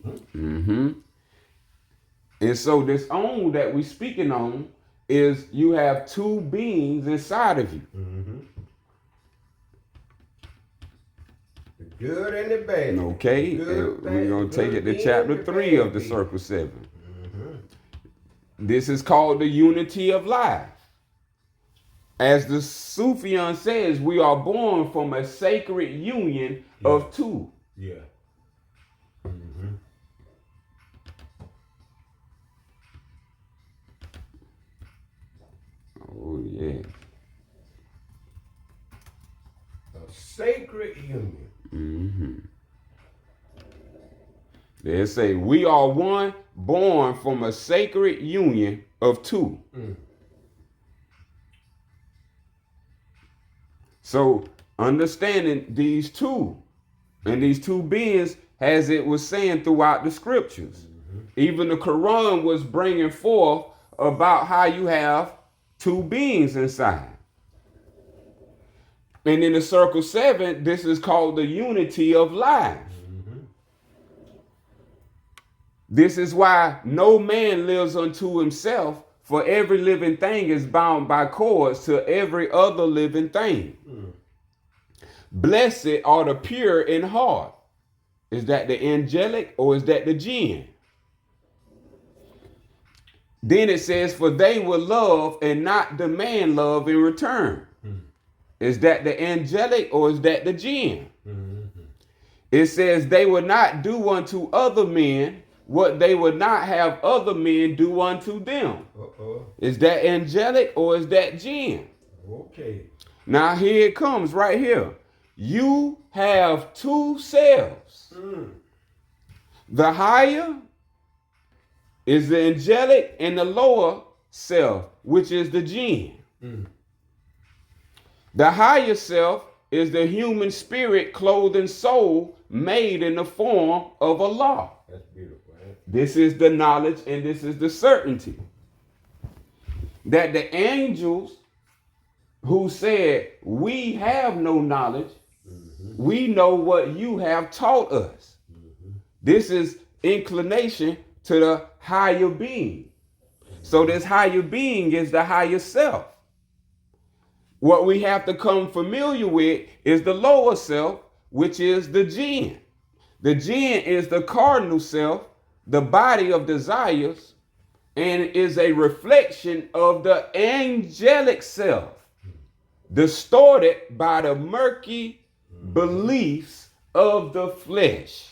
Mm-hmm. And so this own that we speaking on is you have two beings inside of you. Mm-hmm. The good and the bad. Okay, Good, we're going to take it to being, chapter the 3 of bad the being. Circle 7. Mm-hmm. This is called the unity of life. As the Sufian says, we are born from a sacred union of two. Yeah. Mm-hmm. Oh, yeah. A sacred union. Mm-hmm. They say, we are one born from a sacred union of two. Mm. So, understanding these two, and these two beings, as it was saying throughout the scriptures, even the Quran was bringing forth about how you have two beings inside. And in the Circle 7, this is called the unity of life. This is why no man lives unto himself, for every living thing is bound by cords to every other living thing. Blessed are the pure in heart. Is that the angelic or is that the jinn? Then it says, for they will love and not demand love in return. Is that the angelic or is that the jinn? It says they will not do unto other men what they would not have other men do unto them. Is that angelic or is that jinn? Okay. Now here it comes right here. You have two selves. The higher is the angelic and the lower self, which is the jinn. The higher self is the human spirit, clothed in soul, made in the form of Allah. That's beautiful. Right? This is the knowledge and this is the certainty. That the angels who said, we have no knowledge, we know what you have taught us. This is inclination to the higher being. So this higher being is the higher self. What we have to come familiar with is the lower self, which is the jinn. The jinn is the cardinal self, the body of desires, and is a reflection of the angelic self, distorted by the murky beliefs of the flesh.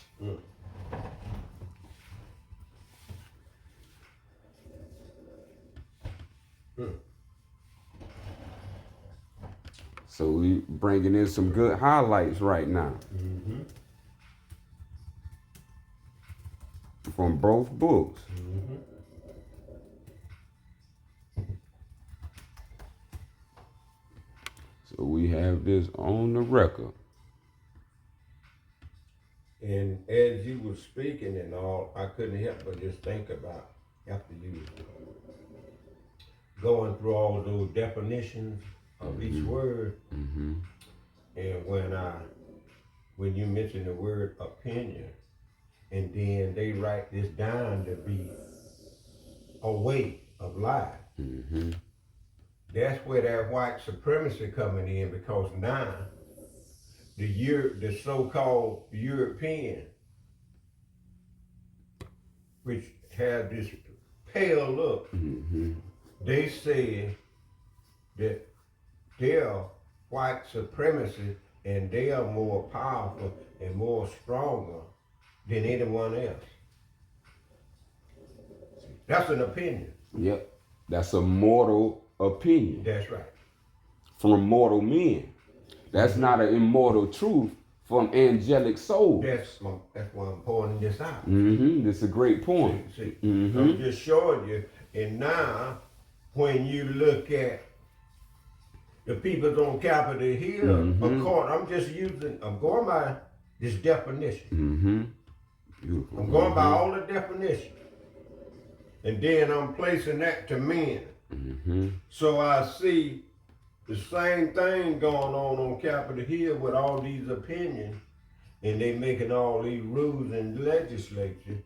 So we bringing in some good highlights right now from both books. So we have this on the record. And as you were speaking and all, I couldn't help but just think about after you going through all those definitions of each word, and when you mention the word opinion, and then they write this down to be a way of life. That's where that white supremacy coming in, because now the so-called European, which have this pale look, they say that they're white supremacy and they are more powerful and more stronger than anyone else. That's an opinion. Yep. That's a mortal opinion. That's right. From mortal men. That's not an immortal truth from angelic souls. That's why I'm pointing this out. This is a great point. See, I'm just showing you. And now, when you look at the peoples on Capitol Hill, I'm going by this definition. Beautiful. I'm going by all the definitions. And then I'm placing that to men. So I see the same thing going on Capitol Hill with all these opinions. and they making all these rules in legislature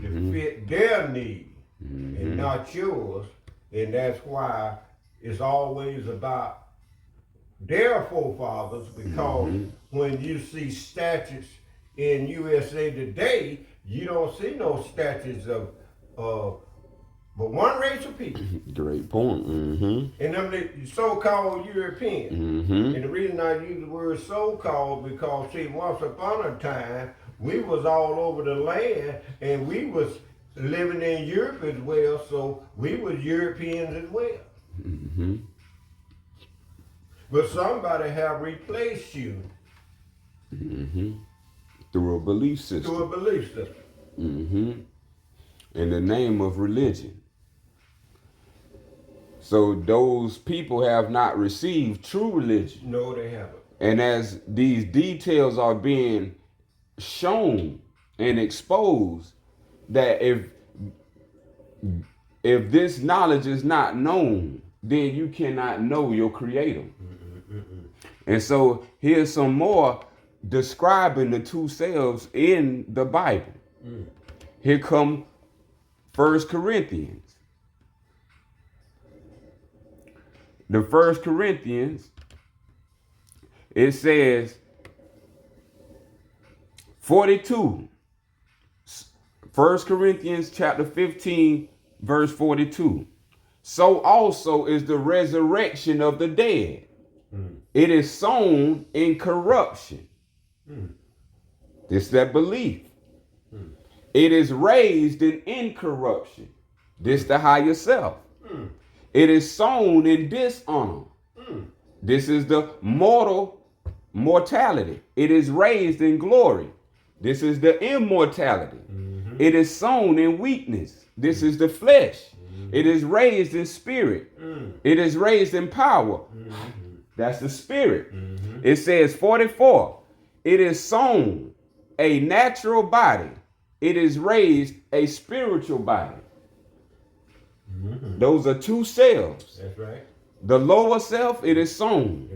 to fit their need and not yours. And that's why it's always about their forefathers, because when you see statutes in USA today, you don't see no statutes of but one race of people. Great point. And them the so-called Europeans. And the reason I use the word so-called because see, once upon a time we was all over the land and we was living in Europe as well, so we was Europeans as well. But somebody have replaced you Through a belief system. through a belief system. In the name of religion. So those people have not received true religion. No, they haven't. And as these details are being shown and exposed, that if this knowledge is not known, then you cannot know your creator. And so here's some more describing the two selves in the Bible. Here come 1 Corinthians. The 1 Corinthians, it says 42. 1 Corinthians chapter 15, verse 42. So also is the resurrection of the dead. It is sown in corruption. This that belief. It is raised in incorruption. This the higher self. It is sown in dishonor. This is the mortality. It is raised in glory. This is the immortality. It is sown in weakness. This is the flesh. It is raised in spirit. It is raised in power. That's the spirit. It says 44. It is sown a natural body. It is raised a spiritual body. Those are two selves. That's right. The lower self, it is sown.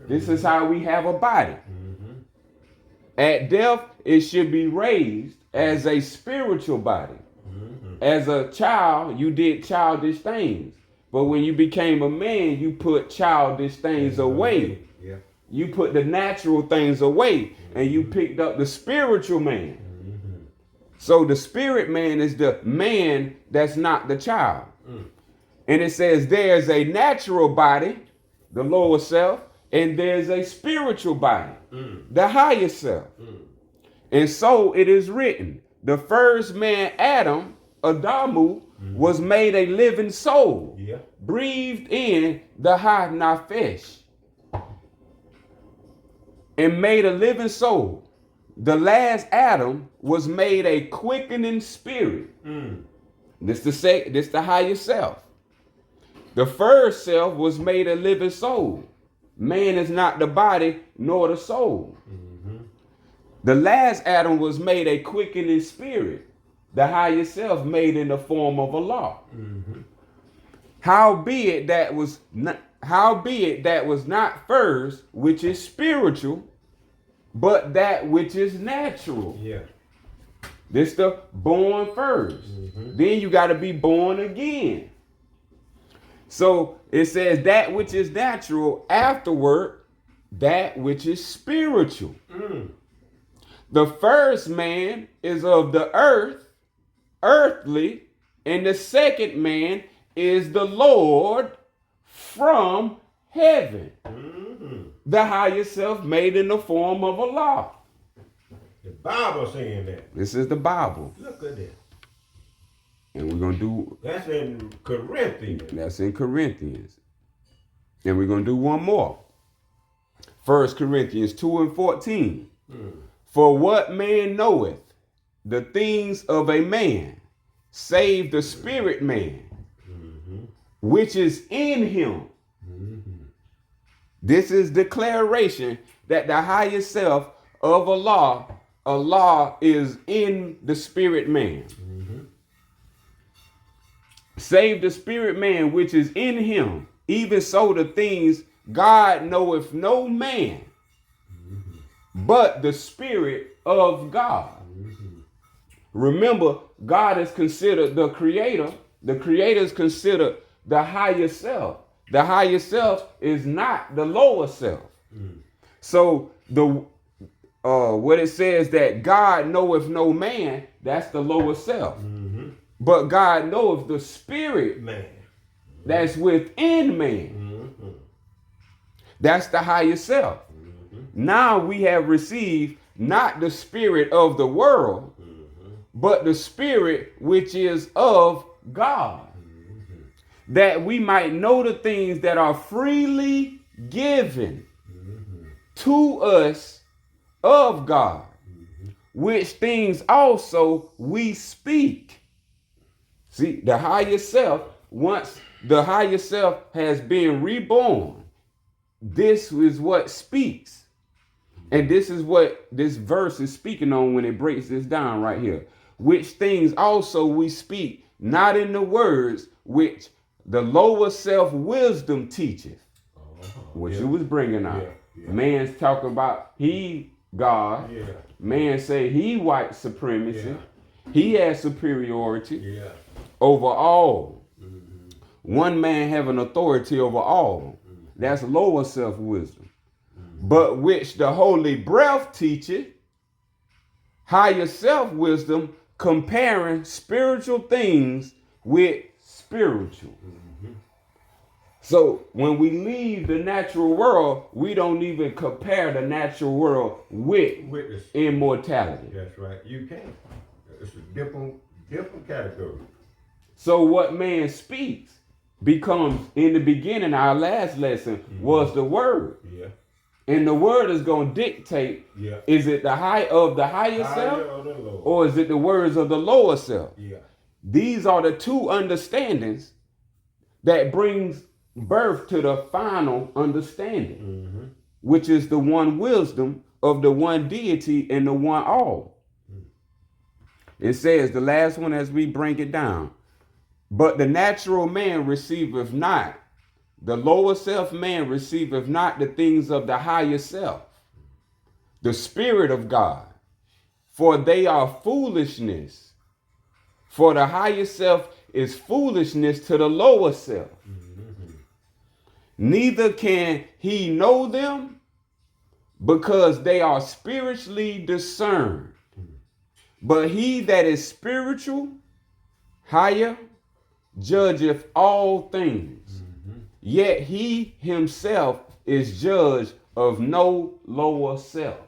This is how we have a body. At death, it should be raised as a spiritual body. As a child, you did childish things. But when you became a man, you put childish things away. You put the natural things away, and you picked up the spiritual man. So the spirit man is the man that's not the child. And it says there's a natural body, the lower self, and there's a spiritual body, the higher self. And so it is written, the first man, Adam, Adamu, was made a living soul, breathed in the ha nafesh, and made a living soul. The last Adam was made a quickening spirit. This the higher self. The first self was made a living soul. Man is not the body nor the soul. The last Adam was made a quickening spirit. The higher self made in the form of a law. Howbeit that was not first, which is spiritual, but that which is natural. This the born first. Then you got to be born again. So it says that which is natural, afterward, that which is spiritual. The first man is of the earth, earthly, and the second man is the Lord from heaven. The higher self made in the form of a law. The Bible saying that. This is the Bible. Look at that. And we're going to do... That's in Corinthians. That's in Corinthians. And we're going to do one more. 1 Corinthians 2 and 14. For what man knoweth the things of a man, save the spirit man, which is in him. This is declaration that the higher self of Allah is in the spirit man. Save the spirit man which is in him. Even so the things God knoweth no man, but the spirit of God. Remember, God is considered the creator. The creator is considered the higher self. The higher self is not the lower self. So what it says that God knoweth no man, that's the lower self. But God knoweth the spirit Man. that's within man. That's the higher self. Now we have received not the spirit of the world, but the spirit which is of God, that we might know the things that are freely given to us of God, which things also we speak. See, the higher self, once the higher self has been reborn, this is what speaks. And this is what this verse is speaking on when it breaks this down right here. Which things also we speak, not in the words which the lower self wisdom teacheth. What you was bringing out. Man's talking about he God. Man say he white supremacy. He has superiority over all. One man having authority over all. That's lower self wisdom. But which the Holy Breath teacheth, higher self wisdom, comparing spiritual things with spiritual. So when we leave the natural world, we don't even compare the natural world with immortality. That's right. You can't. It's a different category. So what man speaks becomes, in the beginning, our last lesson was the word. And the word is going to dictate, is it the higher self or is it the words of the lower self? These are the two understandings that brings birth to the final understanding, which is the one wisdom of the one deity and the one all. It says, the last one as we bring it down, but the natural man receiveth not, the lower self man receiveth not the things of the higher self, the Spirit of God, for they are foolishness. For the higher self is foolishness to the lower self. Neither can he know them, because they are spiritually discerned. But he that is spiritual, higher, judgeth all things. Yet he himself is judge of no lower self.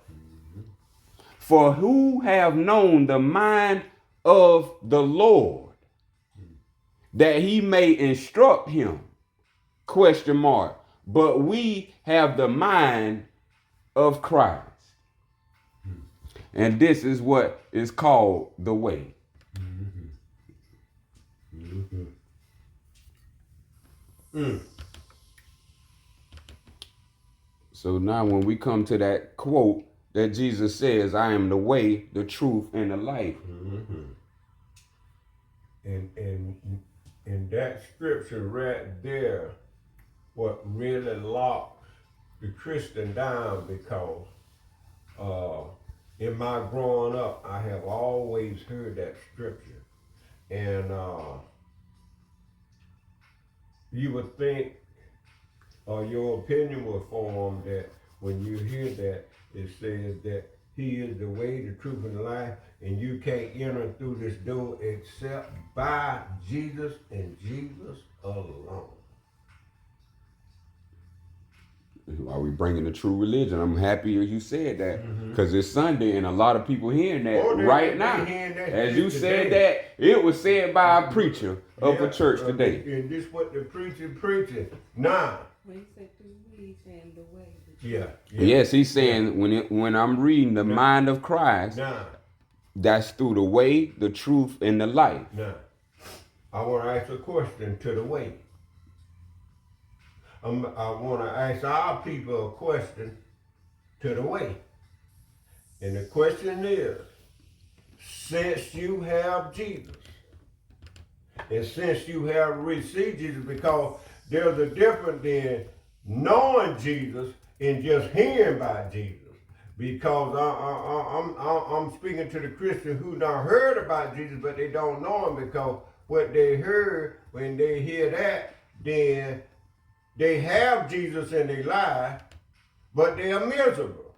For who have known the mind of the Lord, that he may instruct him? ? But we have the mind of Christ. And this is what is called the way. So now when we come to that quote that Jesus says, I am the way, the truth, and the life. And that scripture right there, what really locks the Christian down, because in my growing up, I have always heard that scripture. And you would think, or your opinion will form that when you hear that, it says that he is the way, the truth, and the life, and you can't enter through this door except by Jesus and Jesus alone. Are we bringing the true religion? I'm happy you said that, because it's Sunday and a lot of people hearing that right now. As you said that, it was said by a preacher of a church today. And this what the preacher preaching. Now. When he said through he's saying the way. Yes, he's saying when I'm reading the mind of Christ, that's through the way, the truth, and the life. Now, I want to ask a question to the way. I want to ask our people a question to the way. And the question is, since you have Jesus, and since you have received Jesus, because there's a difference in knowing Jesus and just hearing about Jesus. Because I'm speaking to the Christians who not heard about Jesus, but they don't know him, because what they heard, when they hear that, then they have Jesus in their life, but they are miserable.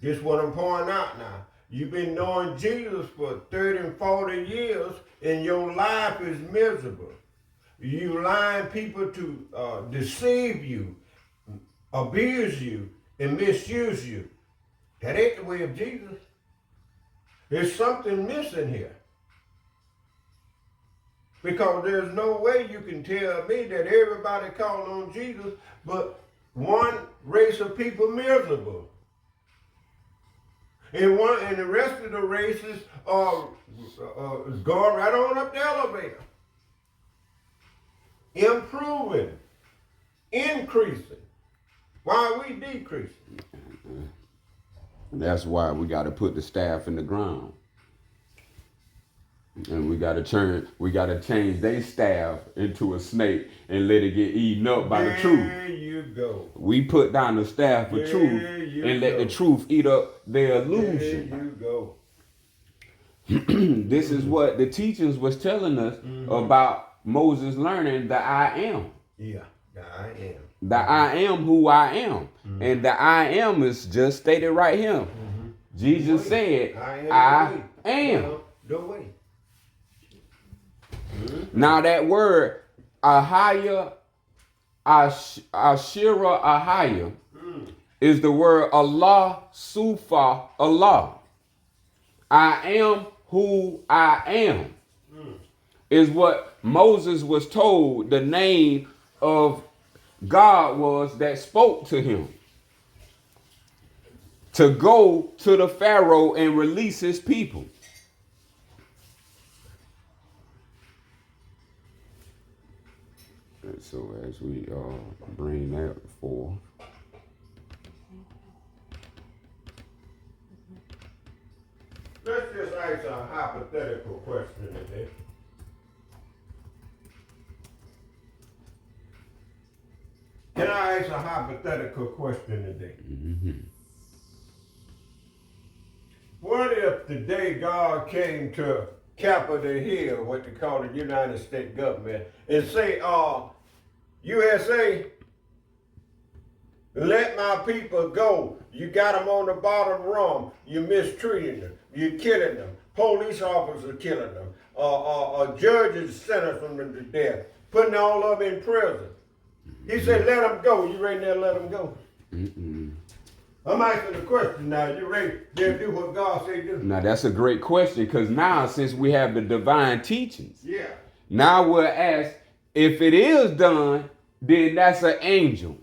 This is what I'm pointing out now. You've been knowing Jesus for 30 and 40 years, and your life is miserable. You allowing people to deceive you, abuse you, and misuse you. That ain't the way of Jesus. There's something missing here. Because there's no way you can tell me that everybody calling on Jesus, but one race of people miserable. And the rest of the races are going right on up the elevator. Improving, increasing. Why are we decreasing? That's why we got to put the staff in the ground. And we got to change their staff into a snake and let it get eaten up by the truth. There you go. We put down the staff of truth and let the truth eat up their illusion. There you go. This is what the teachings was telling us about Moses learning the I am. Yeah, the I am. The I am who I am. And the I am is just stated right here. Jesus said, I am. The way. Now that word, Ahaya, Ashira Ahaya, is the word Allah, Sufa, Allah. I am who I am. Is what Moses was told the name of God was that spoke to him. To go to the Pharaoh and release his people. And so as we bring that forth. Let's just ask a hypothetical question today. Can I ask a hypothetical question today? What if today God came to Capitol Hill, what they call the United States government, and say, USA, let my people go. You got them on the bottom rung. You mistreating them. You're killing them. Police officers are killing them. Judges sentencing them to death. Putting all of them in prison. He said, let them go. You ready to let them go? I'm asking the question now. You ready to do what God said do? Now that's a great question, because now since we have the divine teachings, Yeah. now we'll ask, if it is done, then that's an angel.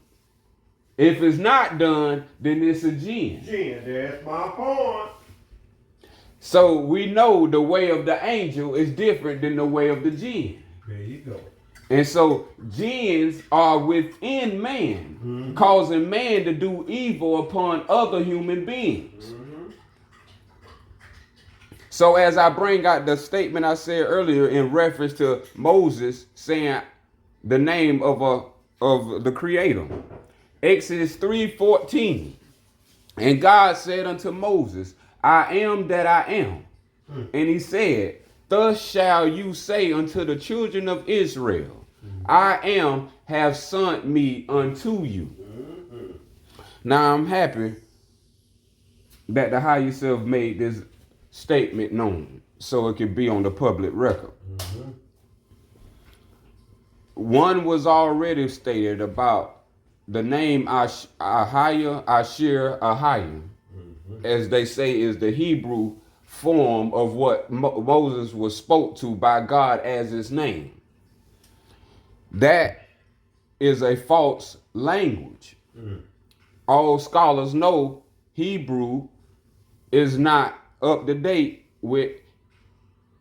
If it's not done, then it's a jinn. Jinn, that's my point. So we know the way of the angel is different than the way of the jinn. There you go. And so jinns are within man, causing man to do evil upon other human beings. So as I bring out the statement I said earlier in reference to Moses saying the name of the Creator, Exodus 3:14, and God said unto Moses, I am that I am. And he said, thus shall you say unto the children of Israel, I am have sent me unto you. Now I'm happy that the higher self made this statement known so it could be on the public record. One was already stated about the name Ahaya, Ashir, Ahaya, as they say is the Hebrew form of what Moses was spoke to by God as his name. That is a false language. All scholars know Hebrew is not up to date with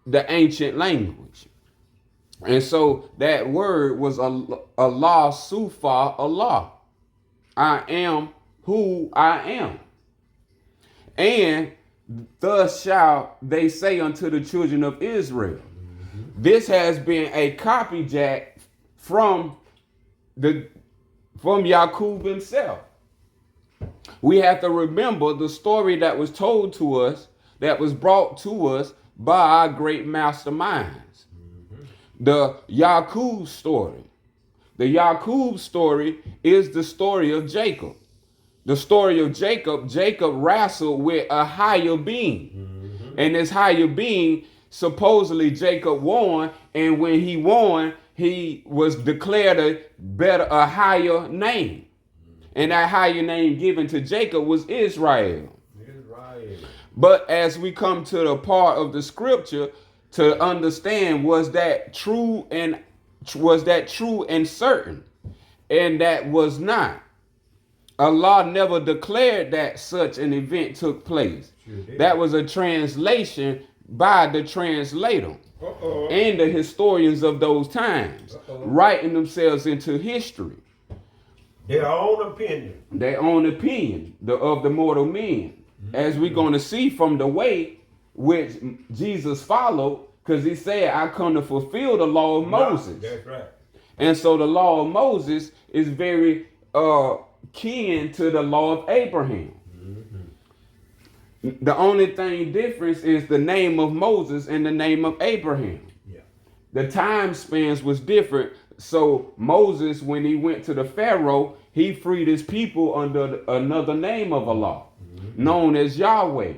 the ancient language. And so that word was Allah, Sufa, Allah. I am who I am. And thus shall they say unto the children of Israel. This has been a copycat from Yaqub himself. We have to remember the story that was told to us, that was brought to us by our great masterminds. The Yaqub story. The Yaqub story is the story of Jacob. The story of Jacob, Jacob wrestled with a higher being. And this higher being, supposedly Jacob won, and when he won, he was declared a higher name. And that higher name given to Jacob was Israel. But as we come to the part of the scripture to understand, was that true and certain? And that was not. Allah never declared that such an event took place. That was a translation by the translator and the historians of those times, writing themselves into history. Their own opinion. Their own opinion of the mortal men. As we're going to see from the way which Jesus followed, because he said, I come to fulfill the law of Moses. That's right. And so the law of Moses is very kin to the law of Abraham. The only thing difference is the name of Moses and the name of Abraham. Yeah. The time spans was different. So Moses, when he went to the Pharaoh, he freed his people under another name of Allah, known as Yahweh,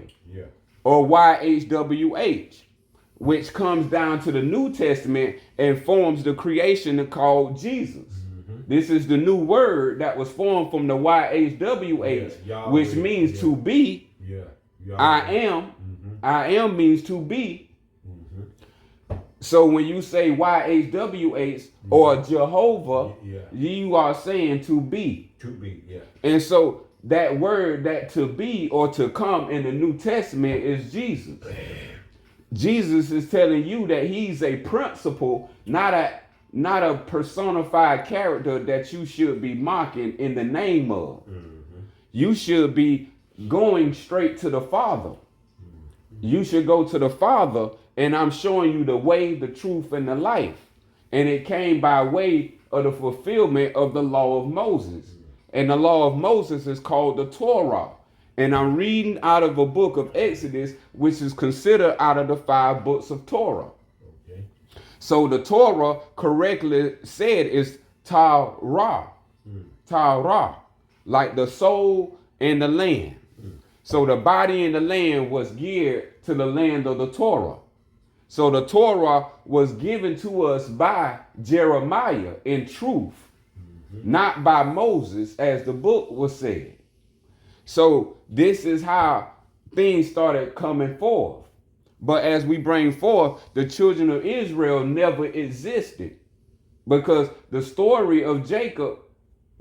or YHWH, which comes down to the New Testament and forms the creation called Jesus. This is the new word that was formed from the YHWH, which means to be. I am. I am means to be. So when you say YHWH or Jehovah, you are saying to be. To be, yeah. And so that word, that to be or to come in the New Testament is Jesus. Jesus is telling you that he's a principle, not a personified character that you should be mocking in the name of. You should be going straight to the Father. You should go to the Father, and I'm showing you the way, the truth, and the life. And it came by way of the fulfillment of the law of Moses. And the law of Moses is called the Torah. And I'm reading out of a book of Exodus, which is considered out of the 5 books of Torah. Okay. So the Torah correctly said is Torah. Torah, like the soul and the land. So the body and the land was geared to the land of the Torah. So the Torah was given to us by Jeremiah in truth, not by Moses, as the book was said. So this is how things started coming forth. But as we bring forth, the children of Israel never existed, because the story of Jacob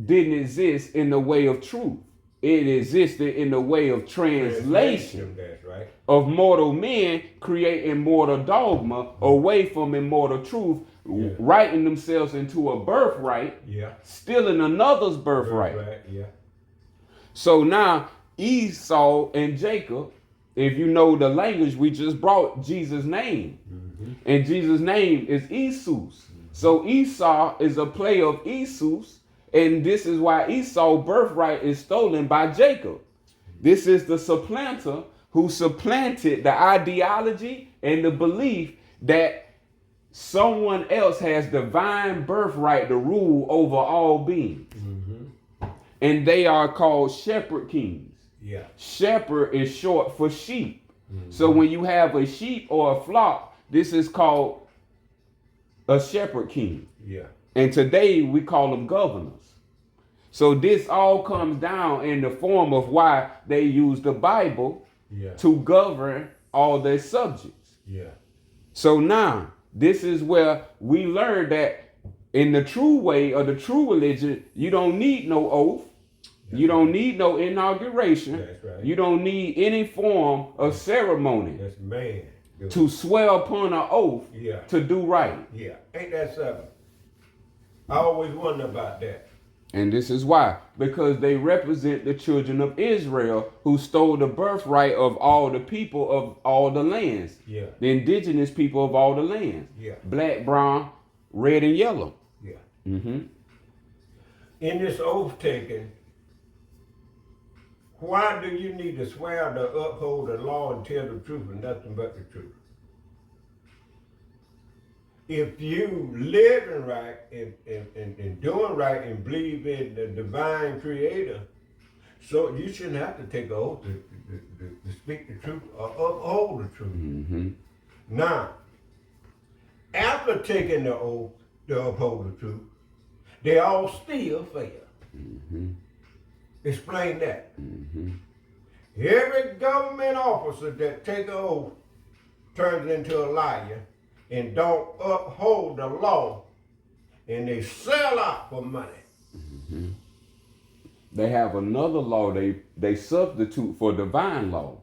didn't exist in the way of truth. It existed in the way of translation. That's right. Of mortal men creating mortal dogma away from immortal truth, writing themselves into a birthright, stealing another's birthright. So now Esau and Jacob, if you know the language, we just brought Jesus' name. And Jesus' name is Jesus. So Esau is a play of Jesus. And this is why Esau's birthright is stolen by Jacob. This is the supplanter who supplanted the ideology and the belief that someone else has divine birthright to rule over all beings. And they are called shepherd kings. Shepherd is short for sheep. So when you have a sheep or a flock, this is called a shepherd king. And today we call them governors. So this all comes down in the form of why they use the Bible to govern all their subjects. So now this is where we learn that in the true way of the true religion, you don't need no oath. You don't need no inauguration. You don't need any form of ceremony to swear upon an oath to do right. Ain't that something? I always wonder about that. And this is why, because they represent the children of Israel who stole the birthright of all the people of all the lands. The indigenous people of all the lands. Black, brown, red, and yellow. In this oath taking, Why do you need to swear to uphold the law and tell the truth and nothing but the truth? If you living right and doing right and believe in the divine creator, so you shouldn't have to take an oath to speak the truth or uphold the truth. Mm-hmm. Now, after taking the oath to uphold the truth, they all still fail. Mm-hmm. Explain that. Mm-hmm. Every government officer that take an oath turns into a liar and don't uphold the law, and they sell out for money. Mm-hmm. They have another law they substitute for divine law.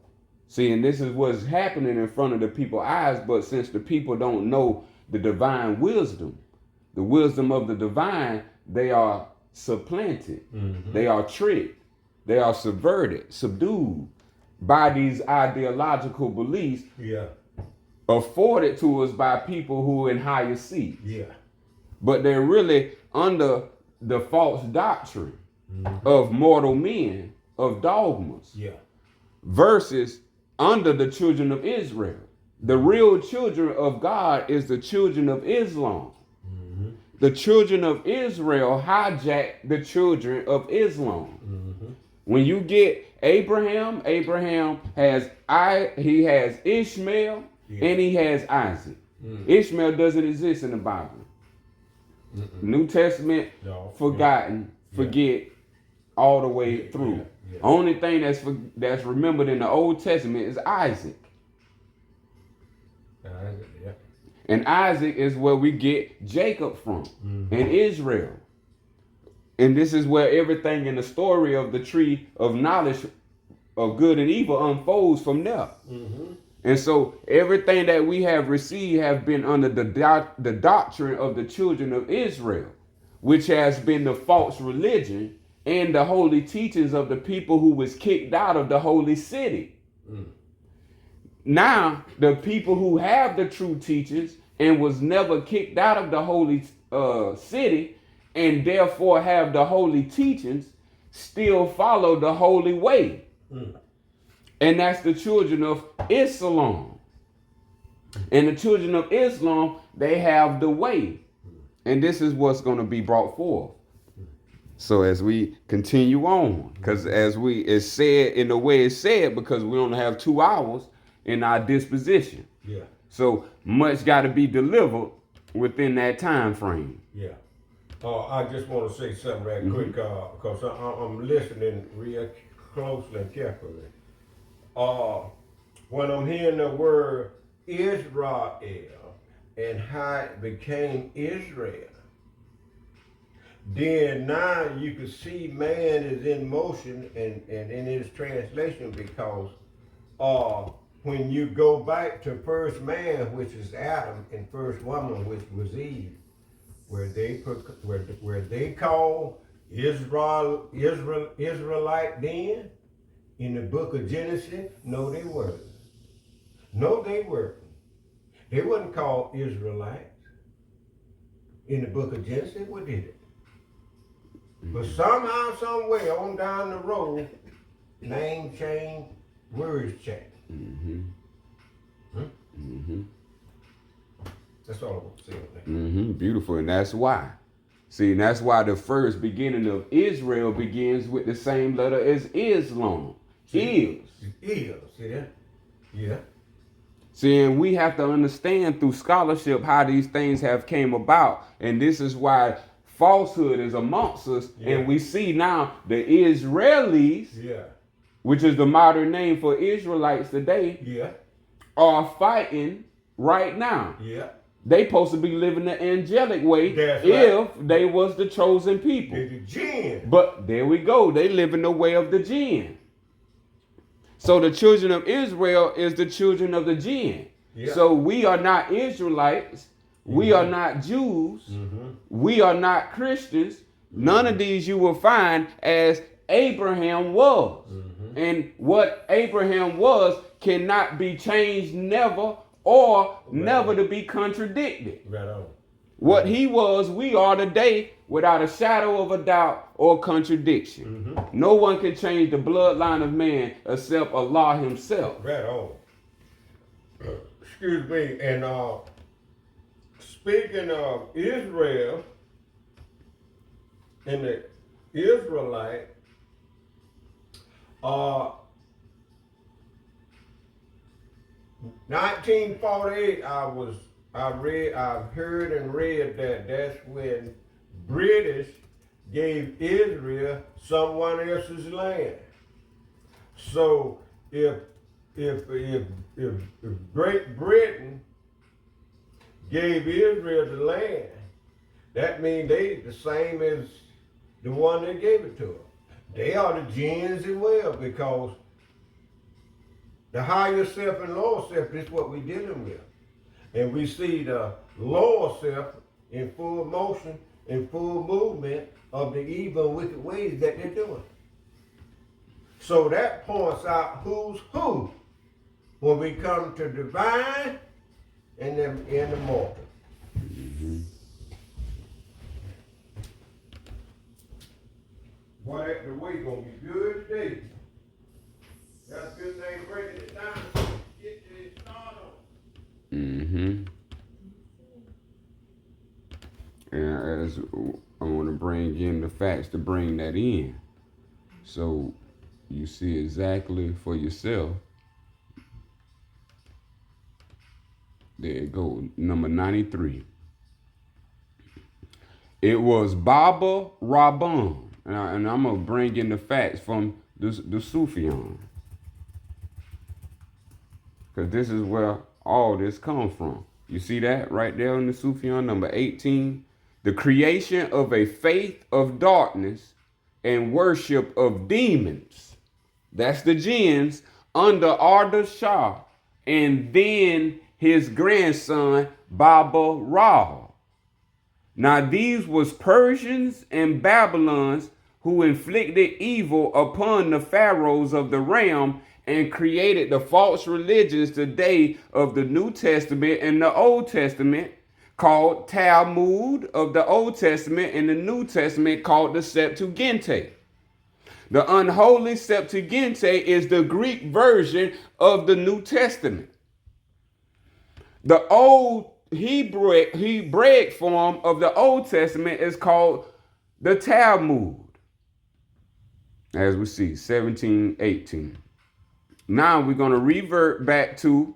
See, and this is what's happening in front of the people's eyes, but since the people don't know the divine wisdom, the wisdom of the divine, they are supplanted. Mm-hmm. They are tricked. They are subverted, subdued by these ideological beliefs. Yeah. Afforded to us by people who are in higher seats. Yeah. But they're really under the false doctrine of mortal men, of dogmas. Yeah. Versus under the children of Israel. The real children of God is the children of Islam. Mm-hmm. The children of Israel hijack the children of Islam. Mm-hmm. When you get Abraham has Ishmael. Yeah. And he has Isaac. Ishmael doesn't exist in the Bible. New Testament, forgotten, forget all the way through. Yeah. Only thing that's remembered in the Old Testament is Isaac. Yeah. And Isaac is where we get Jacob from, and Israel. And this is where everything in the story of the tree of knowledge of good and evil unfolds from there. Mm-hmm. And so everything that we have received have been under the doctrine of the children of Israel, which has been the false religion and the holy teachings of the people who was kicked out of the holy city. Now, the people who have the true teachings and was never kicked out of the holy city and therefore have the holy teachings still follow the holy way. And that's the children of Islam. And the children of Islam, they have the way. And this is what's going to be brought forth. So as we continue on, because it's said in the way it's said, because we only have 2 hours in our disposition. Yeah. So much got to be delivered within that time frame. Yeah. I just want to say something right quick, because I'm listening real closely and carefully. When I'm hearing the word Israel and how it became Israel, then now you can see man is in motion and in his translation, because when you go back to first man, which is Adam, and first woman, which was Eve, where they call Israelite then, in the book of Genesis, no, they weren't. No, they weren't. They wasn't called Israelites. In the book of Genesis, what did it? But somehow, some way, on down the road, name changed, words changed. That's all I want to say on that. Beautiful, and that's why. See, and that's why the first beginning of Israel begins with the same letter as Islam. See that? Yeah. See, and we have to understand through scholarship how these things have came about. And this is why falsehood is amongst us. Yeah. And we see now the Israelis, which is the modern name for Israelites today, are fighting right now. Yeah. They supposed to be living the angelic way they was the chosen people. They're the jinn. But there we go. They live in the way of the jinn. So the children of Israel is the children of the jinn. Yeah. So we are not Israelites. We are not Jews. We are not Christians. None of these you will find as Abraham was. And what Abraham was cannot be changed never or never to be contradicted. Right on. What he was, we are today, without a shadow of a doubt or contradiction. No one can change the bloodline of man except Allah himself. Right on. Excuse me. And speaking of Israel and the Israelite, 1948, I've heard and read that that's when British gave Israel someone else's land. So if Great Britain gave Israel the land, that means they the same as the one that gave it to them. They are the gens as well, because the higher self and lower self is what we're dealing with. And we see the lower self in full motion, in full movement of the evil and wicked ways that they're doing. So that points out who's who when we come to divine and the mortal. Boy, the way gonna be good today. That's a good thing breaking it down. Get it started. And as I want to bring in the facts to bring that in, so you see exactly for yourself. There you go, number 93. It was Baba Rabban, and I'm gonna bring in the facts from the Sufian, because this is where all this comes from. You see that right there in the Sufian, number 18? The creation of a faith of darkness and worship of demons. That's the jinns under Arda Shah, and then his grandson Baba Ra. Now these was Persians and Babylons who inflicted evil upon the pharaohs of the realm and created the false religions today of the New Testament and the Old Testament, called Talmud of the Old Testament, and the New Testament called the Septuagint. The unholy Septuagint is the Greek version of the New Testament. The old Hebraic form of the Old Testament is called the Talmud, as we see, 1718. Now we're going to revert back to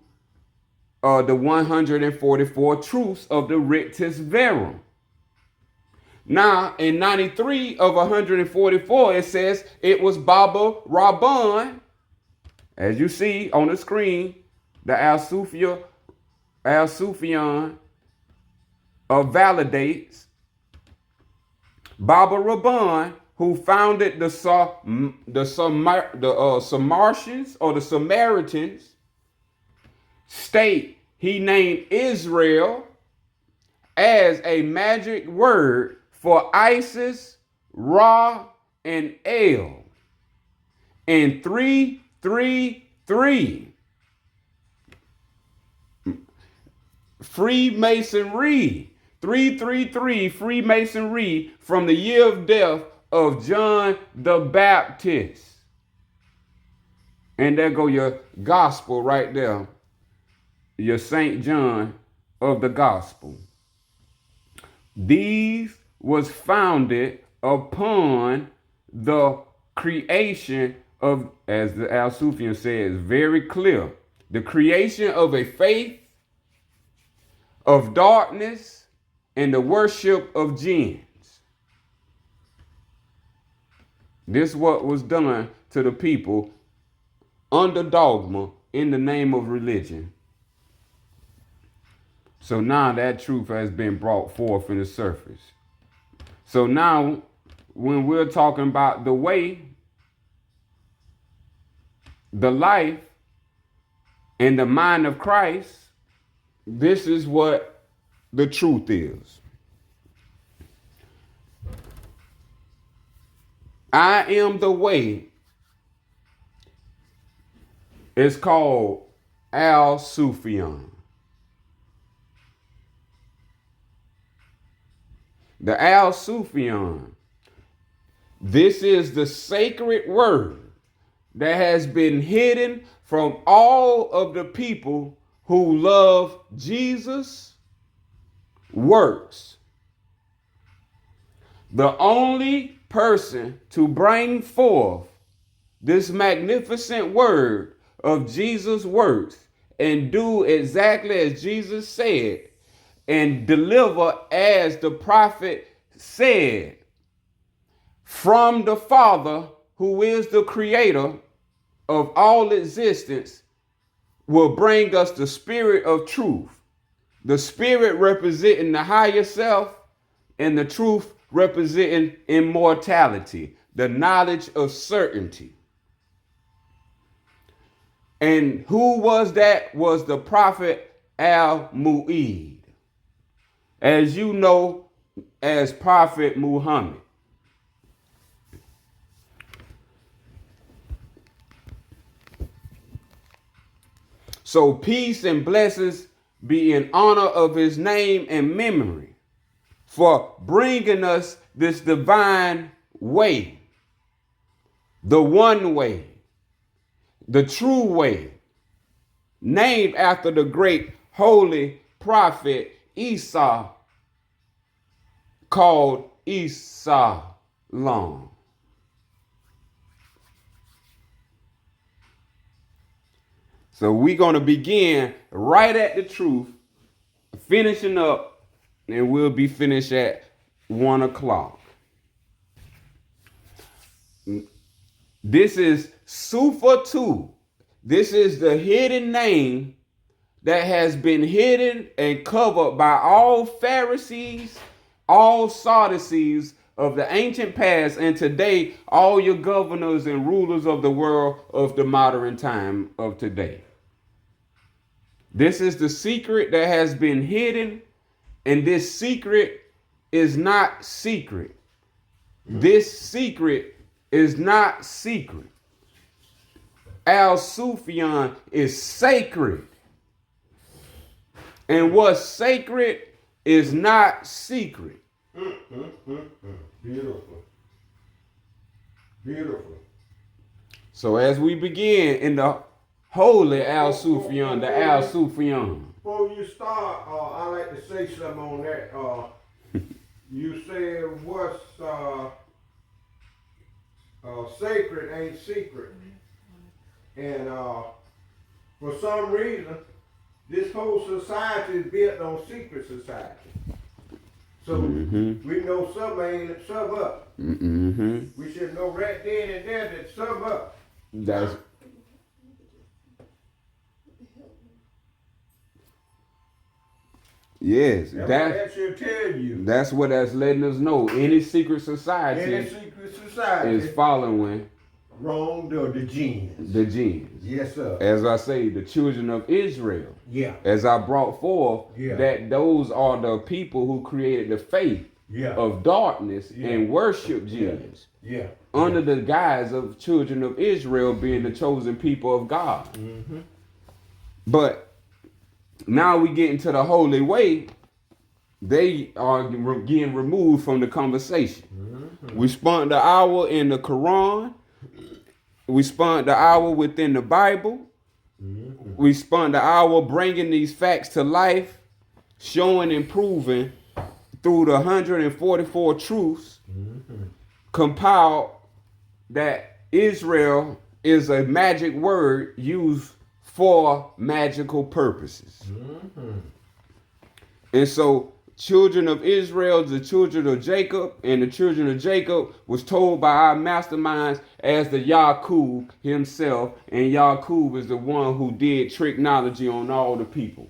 the 144 truths of the Rictus Verum. Now, in 93 of 144, it says it was Baba Rabban. As you see on the screen, the Al-Sufian validates Baba Rabban, who founded the Sarmatians or the Samaritans, state he named Israel as a magic word for Isis, Ra, and El. And 333 Freemasonry. 333 Freemasonry from the year of death of John the Baptist. And there go your gospel right there. Your St. John of the gospel. These was founded upon the creation of, as the Al-Sufian says very clear, the creation of a faith of darkness and the worship of jinns. This what was done to the people under dogma in the name of religion. So now that truth has been brought forth in the surface. So now when we're talking about the way, the life, and the mind of Christ, this is what the truth is. I am the way. It's called Al-Sufian. The Sufian. This is the sacred word that has been hidden from all of the people who love Jesus' works. The only person to bring forth this magnificent word of Jesus' works and do exactly as Jesus said and deliver as the prophet said from the Father, who is the creator of all existence, will bring us the spirit of truth. The spirit representing the higher self and the truth representing immortality, the knowledge of certainty. And who was that? Was the prophet Al-Mu'id, as you know, as Prophet Muhammad. So peace and blessings be in honor of his name and memory for bringing us this divine way, the one way, the true way, named after the great holy prophet Isa, called Islam. So we're going to begin right at the truth, finishing up, and we'll be finished at 1 o'clock. This is Sufa 2. This is the hidden name that has been hidden and covered by all Pharisees, all Sadducees of the ancient past, and today all your governors and rulers of the world of the modern time of today. This is the secret that has been hidden, and this secret is not secret. This secret is not secret. Al-Sufian is sacred. And what's sacred is not secret. Beautiful. Beautiful. So as we begin in the holy Al-Sufian, the Al-Sufian. Before you start, I like to say something on that. You said what's sacred ain't secret. And for some reason, this whole society is built on secret society. So we know some ain't, some up. We should know right then and there that some up. That's yes, that should tell you. That's what that's letting us know. Any secret society is following Rome or the genes. The genes. Yes, sir. As I say, the children of Israel. Yeah. As I brought forth, that those are the people who created the faith of darkness and worship genes. Yeah. Under the guise of children of Israel being the chosen people of God. But now we get into the holy way, they are getting removed from the conversation. We spent the hour in the Quran. We spent the hour within the Bible. We spent the hour bringing these facts to life, showing and proving through the 144 truths compiled that Israel is a magic word used for magical purposes. And so children of Israel, the children of Jacob, and the children of Jacob was told by our masterminds as the Yaqub himself, and Yaqub is the one who did tricknology on all the people.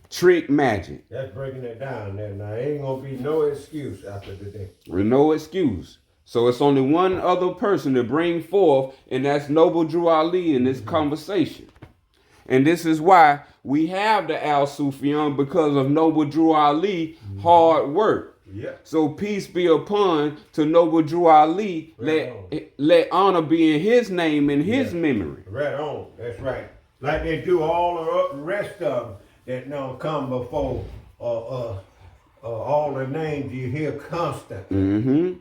Trick magic. That's breaking it down there. Now ain't gonna be no excuse after today. No excuse. So it's only one other person to bring forth, and that's Noble Drew Ali in this conversation. And this is why we have the Al-Sufian, because of Noble Drew Ali hard work. So peace be upon to Noble Drew Ali. Let honor be in his name and his memory. Right on. That's right. Like they do all the rest of them that now come before all the names you hear constantly. Mm-hmm.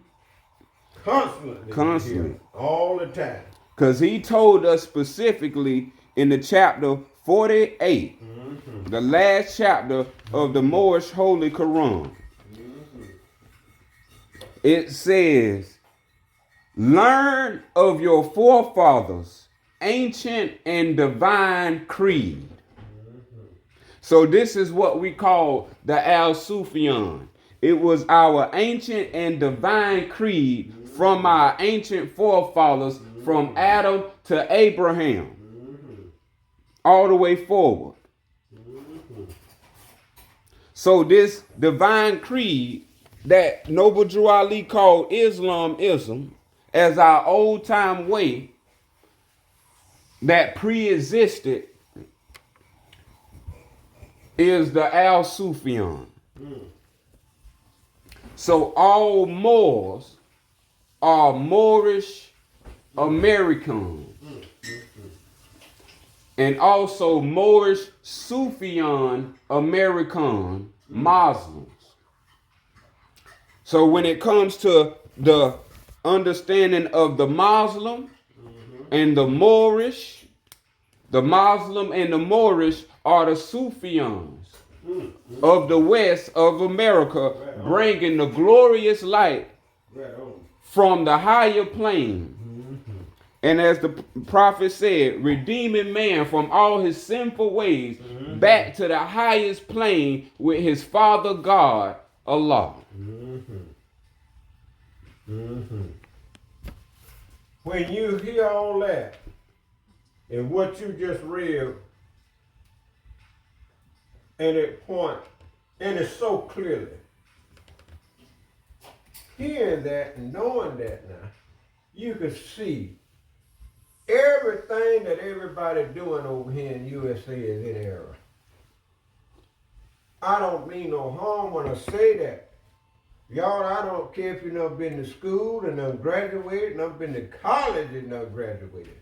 Constantly. Constantly. You hear, all the time. Because he told us specifically in the chapter 48, the last chapter of the Moorish Holy Quran. It says, learn of your forefathers' ancient and divine creed. So this is what we call the Sufian. It was our ancient and divine creed from our ancient forefathers, from Adam to Abraham, all the way forward. So this divine creed that Noble Drew Ali called Islamism as our old time way that pre-existed is the Sufian. So all Moors are Moorish Americans and also Moorish Sufian American Muslims. So when it comes to the understanding of the Muslim and the Moorish, the Muslim and the Moorish are the Sufians of the West of America, bringing the glorious light from the higher plane. And as the prophet said, redeeming man from all his sinful ways back to the highest plane with his Father God, Allah. When you hear all that and what you just read, and it points, and it's so clearly, hearing that and knowing that now, you can see everything that everybody doing over here in USA is in error. I don't mean no harm when I say that. Y'all, I don't care if you never been to school and done graduated, never been to college and done graduated.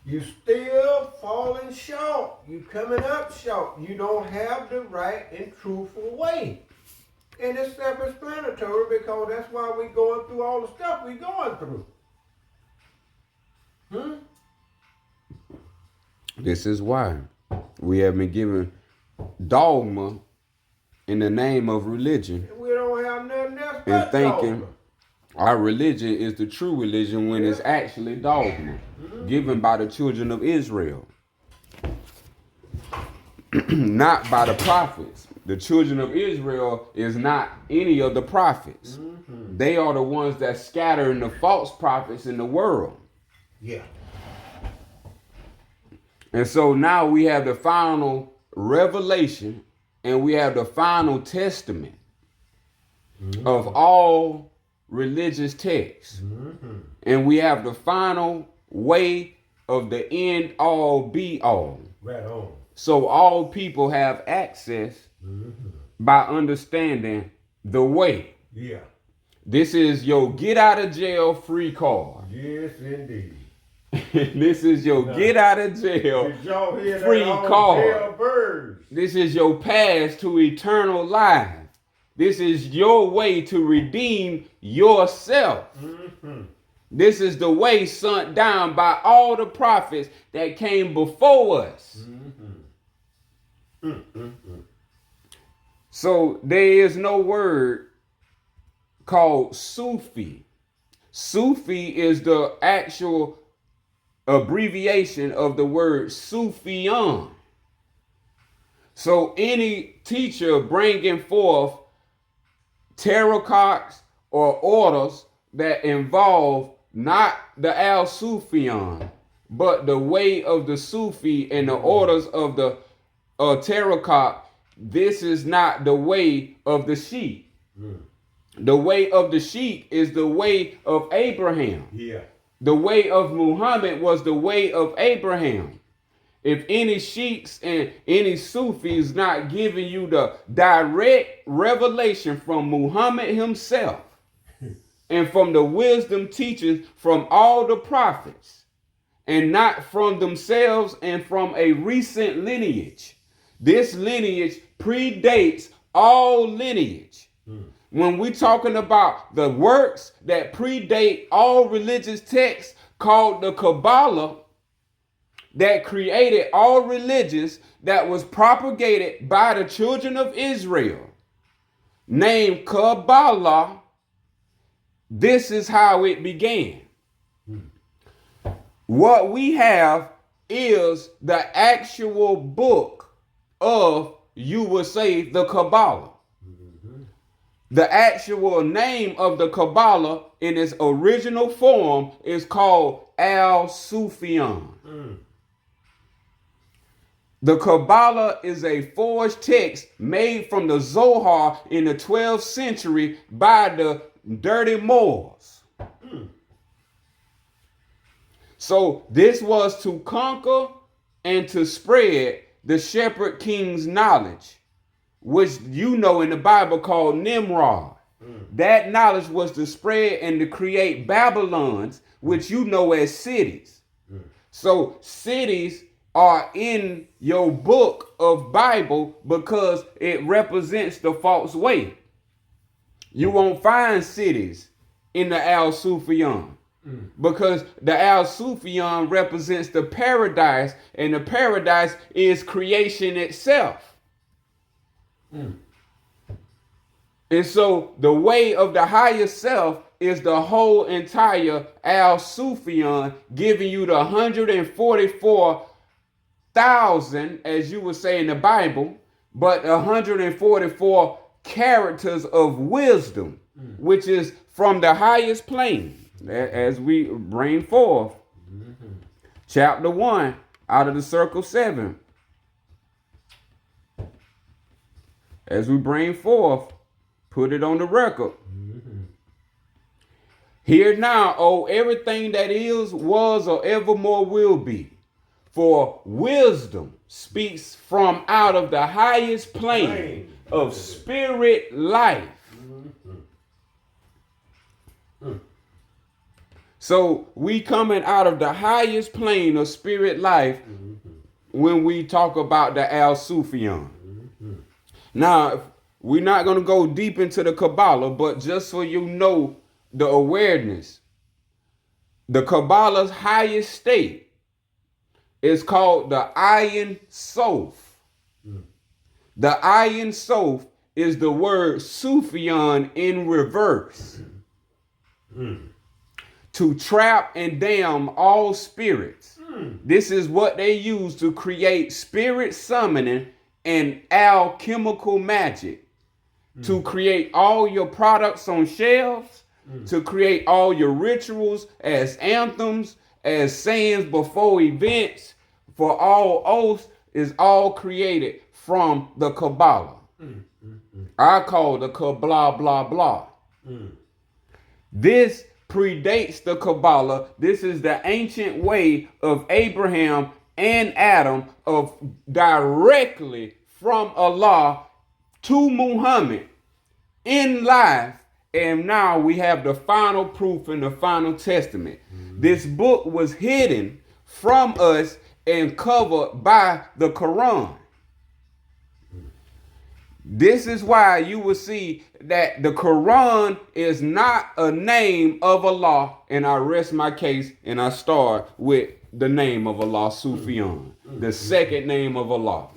You still falling short. You coming up short. You don't have the right and truthful way. And it's self-explanatory because that's why we going through all the stuff we going through. This is why we have been given dogma in the name of religion. We don't have nothing else And but thinking dogma. our religion is the true religion when it's actually dogma given by the children of Israel. Not by the prophets. The children of Israel is not any of the prophets. They are the ones that scatter the false prophets in the world. Yeah. And so now we have the final revelation and we have the final testament of all religious texts. And we have the final way of the end all be all. Right on. So all people have access by understanding the way. Yeah. This is your get out of jail free card. Yes, indeed. This is your get out of jail Did y'all hear that free all card. jailbirds? This is your pass to eternal life. This is your way to redeem yourself. This is the way sent down by all the prophets that came before us. So there is no word called Sufi. Sufi is the actual abbreviation of the word Sufian. So any teacher bringing forth tariqats or orders that involve not the Sufian, but the way of the Sufi and the orders of the tariqat, this is not the way of the sheep. The way of the sheep is the way of Abraham. Yeah. The way of Muhammad was the way of Abraham. If any sheiks and any Sufis not giving you the direct revelation from Muhammad himself and from the wisdom teachings from all the prophets and not from themselves and from a recent lineage, This lineage predates all lineage. When we're talking about the works that predate all religious texts called the Kabbalah, that created all religions, that was propagated by the children of Israel, named Kabbalah, this is how it began. What we have is the actual book of, you would say, the Kabbalah. The actual name of the Kabbalah in its original form is called Al-Sufian. The Kabbalah is a forged text made from the Zohar in the 12th century by the dirty Moors. So this was to conquer and to spread the shepherd king's knowledge, which you know in the Bible called Nimrod. That knowledge was to spread and to create Babylons, which you know as cities. So cities are in your book of Bible because it represents the false way. You won't find cities in the Al-Sufian because the Al-Sufian represents the paradise, and the paradise is creation itself. And so the way of the higher self is the whole entire Al-Sufian, giving you the 144,000, as you would say in the Bible, but 144 characters of wisdom, which is from the highest plane, as we bring forth. Chapter 1, out of the circle 7. As we bring forth, put it on the record. Hear now, O everything that is, was, or evermore will be. For wisdom speaks from out of the highest plane of spirit life. So we coming out of the highest plane of spirit life when we talk about the Al-Sufian. Now, we're not going to go deep into the Kabbalah, but just so you know the awareness, the Kabbalah's highest state is called the Ayin Sof. The Ayin Sof is the word Sufian in reverse. To trap and damn all spirits. This is what they use to create spirit summoning and alchemical magic. To create all your products on shelves, to create all your rituals as anthems, as sayings before events, for all oaths, is all created from the Kabbalah. I call the Kabbalah blah blah. This predates the Kabbalah. This is the ancient way of Abraham and Adam of directly from Allah to Muhammad in life. And now we have the final proof in the final testament. This book was hidden from us and covered by the Quran. This is why you will see that the Quran is not a name of Allah. And I rest my case and I start with the name of Allah, Sufian, the second name of Allah.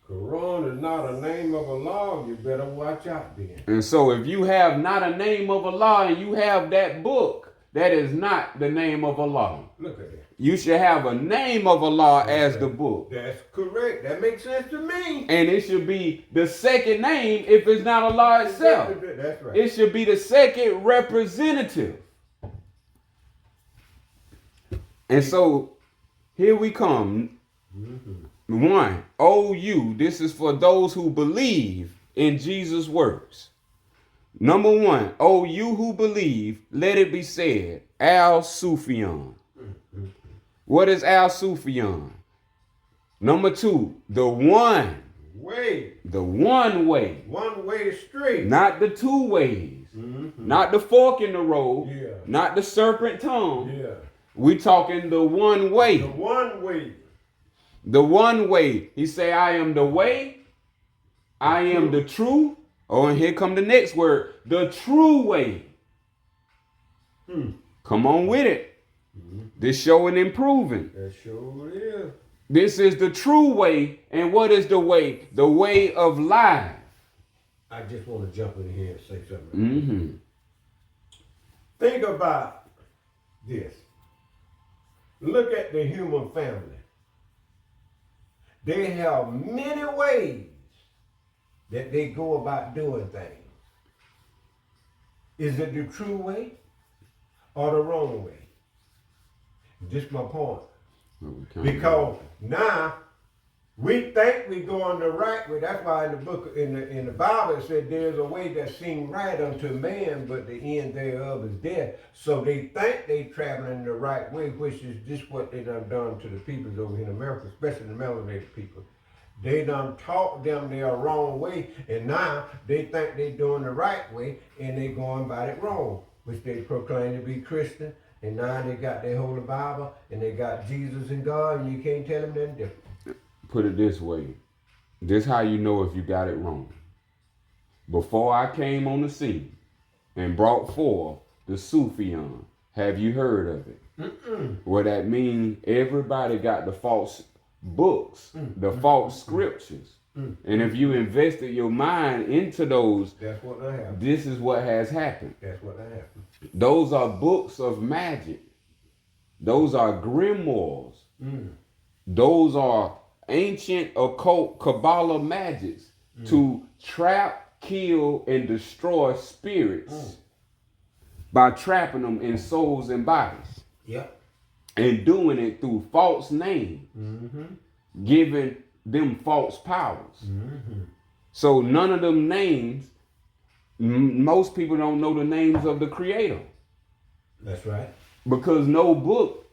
Quran is not a name of Allah, you better watch out then. And so if you have not a name of Allah and you have that book, that is not the name of Allah. Look at that. You should have a name of Allah as the book. That's correct. That makes sense to me. And it should be the second name if it's not Allah itself. That's right. It should be the second representative. And so here we come. 1, O-U. This is for those who believe in Jesus' words. Number 1, O you who believe, let it be said, Al-Sufian. What is Al-Sufian? Number 2, the one way. The one way. One way straight. Not the two ways. Not the fork in the road. Yeah. Not the serpent tongue. Yeah. We talking the one way. The one way. The one way. He say, I am the way. I am the truth. Oh, and here come the next word. The true way. Come on with it. This showing improving. That sure is. This is the true way. And what is the way? The way of life. I just want to jump in here and say something. Mm-hmm. Think about this. Look at the human family. They have many ways that they go about doing things. Is it the true way or the wrong way? Just my point. Because now we think we're going the right way. That's why in the book, in the Bible, it said there's a way that seems right unto man, but the end thereof is death. So they think they traveling the right way, which is just what they done to the peoples over in America, especially the melanated people. They done taught them their wrong way, and now they think they doing the right way, and they going about it wrong, which they proclaim to be Christian, and now they got their Holy Bible, and they got Jesus and God, and you can't tell them nothing different. Put it this way. This how you know if you got it wrong. Before I came on the scene and brought forth the Sufian, have you heard of it? What that means, everybody got the false books, the false scriptures. And if you invested your mind into those, That's what happened. this is what has happened. That's what happened. Those are books of magic. Those are grimoires. Those are ancient occult Kabbalah magics to trap, kill, and destroy spirits by trapping them in souls and bodies. Yep. And doing it through false names, giving them false powers. So none of them names, most people don't know the names of the Creator. That's right. Because no book,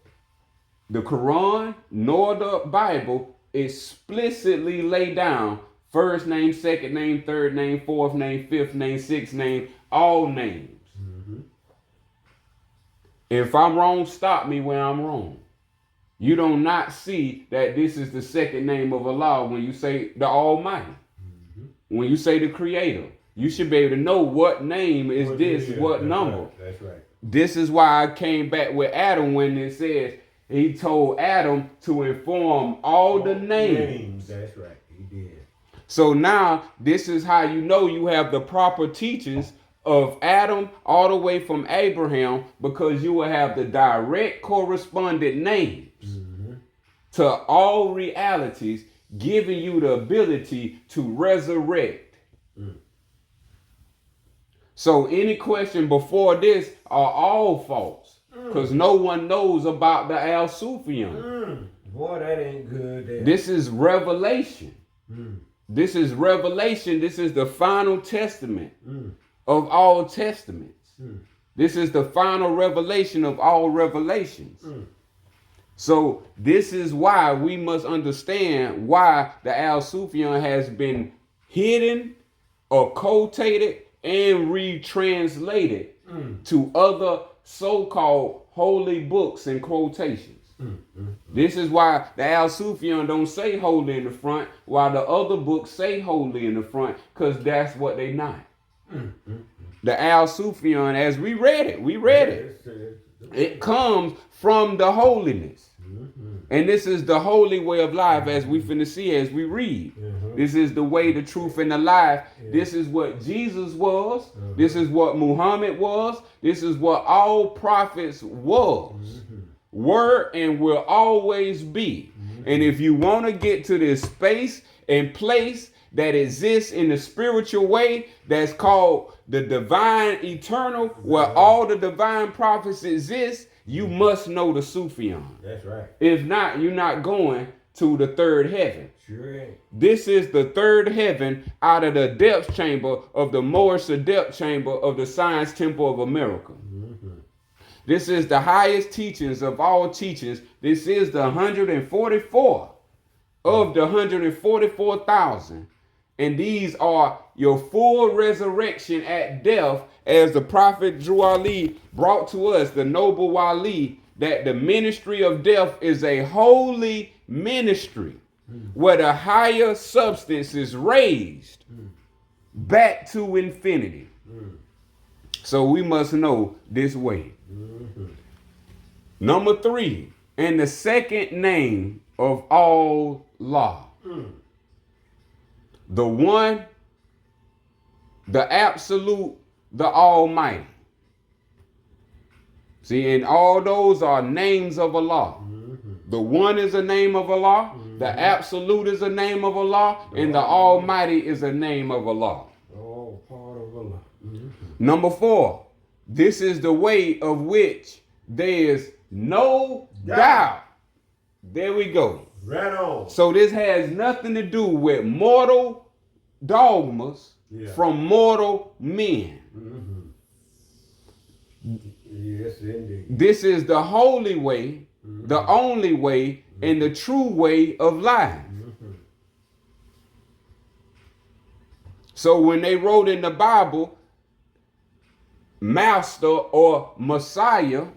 the Quran nor the Bible, explicitly lay down first name, second name, third name, fourth name, fifth name, sixth name, all names. If I'm wrong, stop me where I'm wrong. You do not see that this is the second name of Allah when you say the Almighty. When you say the Creator, you should be able to know what name is this, what number. Right. That's right. This is why I came back with Adam when it says he told Adam to inform all the names. That's right. He did. So now this is how you know you have the proper teachings of Adam all the way from Abraham, because you will have the direct correspondent names to all realities, giving you the ability to resurrect. So any question before this are all false, because no one knows about the Al Sufian. Boy, that ain't good. There. This is revelation. This is revelation. This is the final testament of all testaments. This is the final revelation of all revelations. So this is why we must understand why the Al Sufian has been hidden, occultated, and retranslated to other so-called holy books and quotations. This is why the Al Sufian don't say holy in the front, while the other books say holy in the front, because that's what they not. The Al Sufian, as we read it. It comes from the holiness. And this is the holy way of life, as we finna see as we read. This is the way, the truth, and the life. This is what Jesus was. This is what Muhammad was. This is what all prophets was, were, and will always be. And if you want to get to this space and place that exists in the spiritual way, that's called the divine eternal, where all the divine prophets exist, you must know the Sufian. That's right. If not, you're not going to the third heaven. Sure ain't. This is the third heaven out of the depth chamber of the Moorish depth chamber of the Science Temple of America. This is the highest teachings of all teachings. This is the 144 of the 144,000. And these are your full resurrection at death, as the prophet Drew Ali brought to us, the noble Wali, that the ministry of death is a holy ministry where the higher substance is raised back to infinity. So we must know this way. Number 3, and the second name of all law. The one, the absolute, the almighty. See, and all those are names of Allah. The one is a name of Allah, the absolute is a name of Allah, and the almighty is a name of Allah. All part of Allah. Number 4, this is the way of which there is no doubt. There we go. Right on. So this has nothing to do with mortal dogmas from mortal men. Yes, indeed. This is the holy way, the only way, and the true way of life. So when they wrote in the Bible, Master or Messiah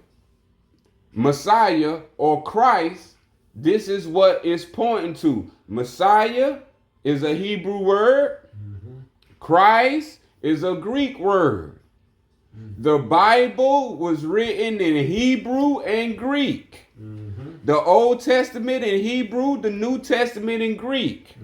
or Christ, this is what it's pointing to. Messiah is a Hebrew word. Christ is a Greek word. The Bible was written in Hebrew and Greek. The Old Testament in Hebrew, the New Testament in Greek.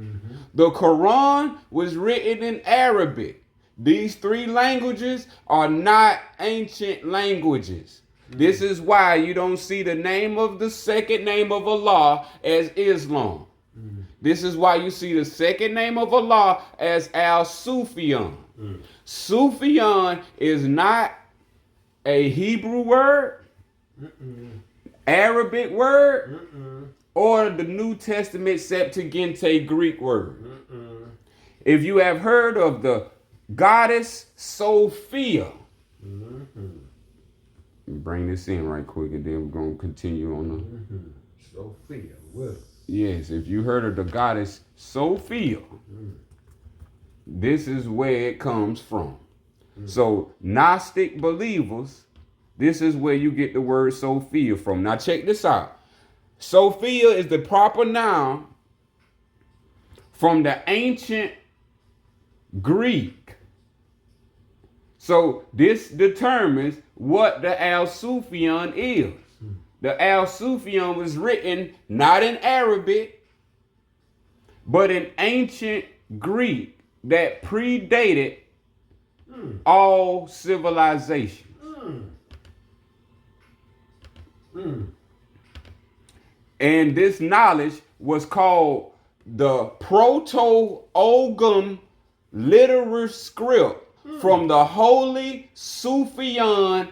The Quran was written in Arabic. These 3 languages are not ancient languages. This is why you don't see the name of the second name of Allah as Islam. This is why you see the second name of Allah as Sufian. Sufian is not a Hebrew word, Arabic word, or the New Testament Septuagint Greek word. If you have heard of the goddess Sophia, bring this in right quick and then we're going to continue on the Sophia, well. Yes, if you heard of the goddess Sophia, this is where it comes from. So Gnostic believers, this is where you get the word Sophia from. Now check this out. Sophia is the proper noun from the ancient Greek. So this determines what the Al-Sufian is. The Al-Sufian was written not in Arabic, but in ancient Greek that predated all civilization. And this knowledge was called the Proto-Ogham literary script from the Holy Sufian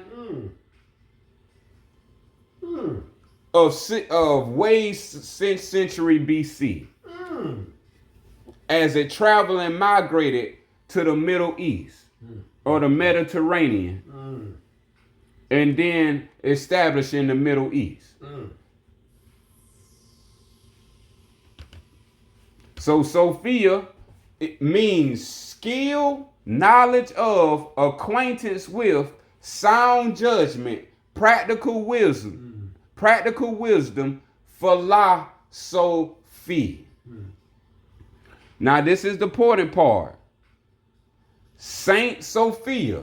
of way 6th century BC as it traveled and migrated to the Middle East or the Mediterranean and then established in the Middle East. So Sophia, it means skill, knowledge of, acquaintance with, sound judgment, practical wisdom, philosophy. Now this is the important part. Saint Sophia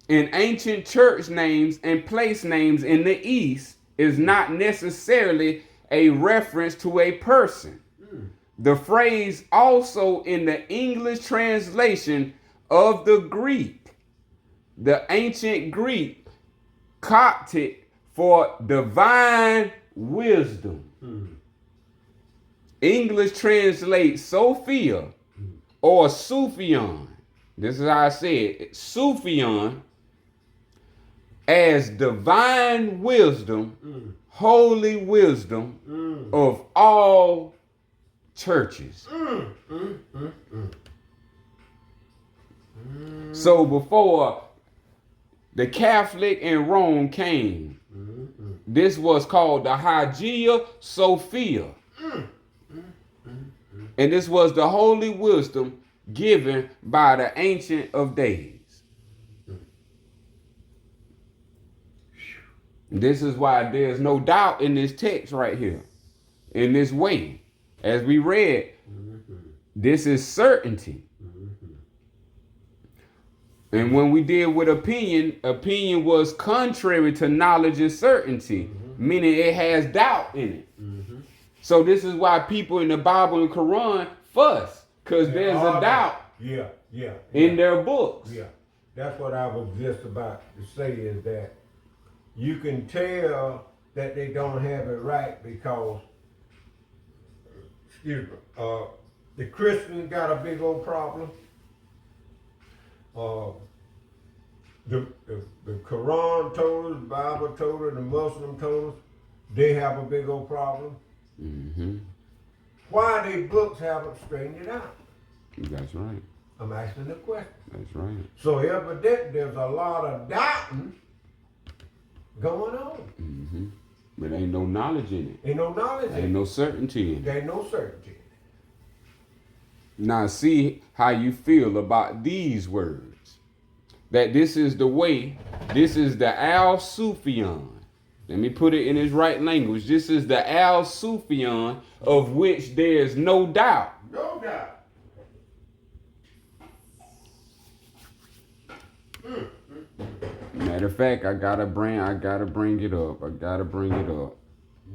in ancient church names and place names in the East is not necessarily a reference to a person. The phrase also in the English translation of the Greek, the ancient Greek, Coptic for divine wisdom. English translates Sophia or Sufian. This is how I say it. Sufian as divine wisdom, holy wisdom of all churches. So before the Catholic in Rome came, this was called the Hagia Sophia. And this was the holy wisdom given by the Ancient of Days. This is why there's no doubt in this text right here. In this way, as we read, this is certainty. And when we deal with opinion was contrary to knowledge and certainty, meaning it has doubt in it. So this is why people in the Bible and Quran fuss, because there's a doubt in their books. Yeah, that's what I was just about to say, is that you can tell that they don't have it right because, the Christians got a big old problem. The Quran told us, the Bible told us, the Muslim told us, they have a big old problem. Why they books haven't straightened it out? That's right. I'm asking the question. That's right. So evidently there's a lot of doubting going on. But ain't no knowledge in it. Ain't no knowledge in Ain't it. no certainty in it. There ain't no certainty. Now see how you feel about these words. That this is the way, this is the Sufian. Let me put it in his right language. This is the Sufian of which there is no doubt. No doubt. Matter of fact, I gotta bring it up.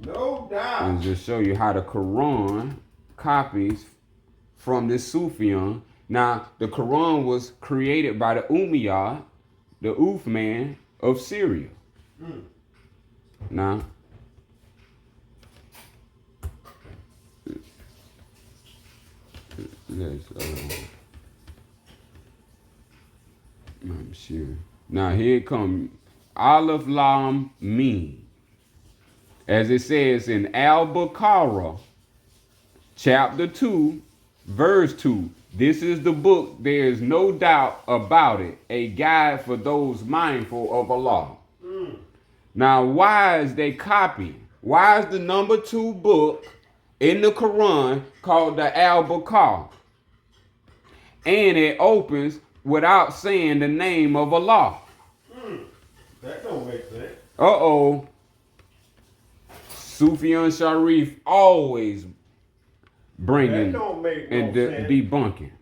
No doubt. And just show you how the Quran copies from this Sufian. Now, the Quran was created by the Umayyad, the Uthman of Syria. Now, I'm sure. Now here come Aleph Lam Mim. As it says in Al-Baqarah, chapter 2, verse 2. This is the book, there is no doubt about it, a guide for those mindful of Allah. Now, why is they copying? Why is the number 2 book in the Quran called the Al-Baqarah? And it opens without saying the name of Allah. That don't make sense. Uh-oh. Sufian Sharif always bringing and debunking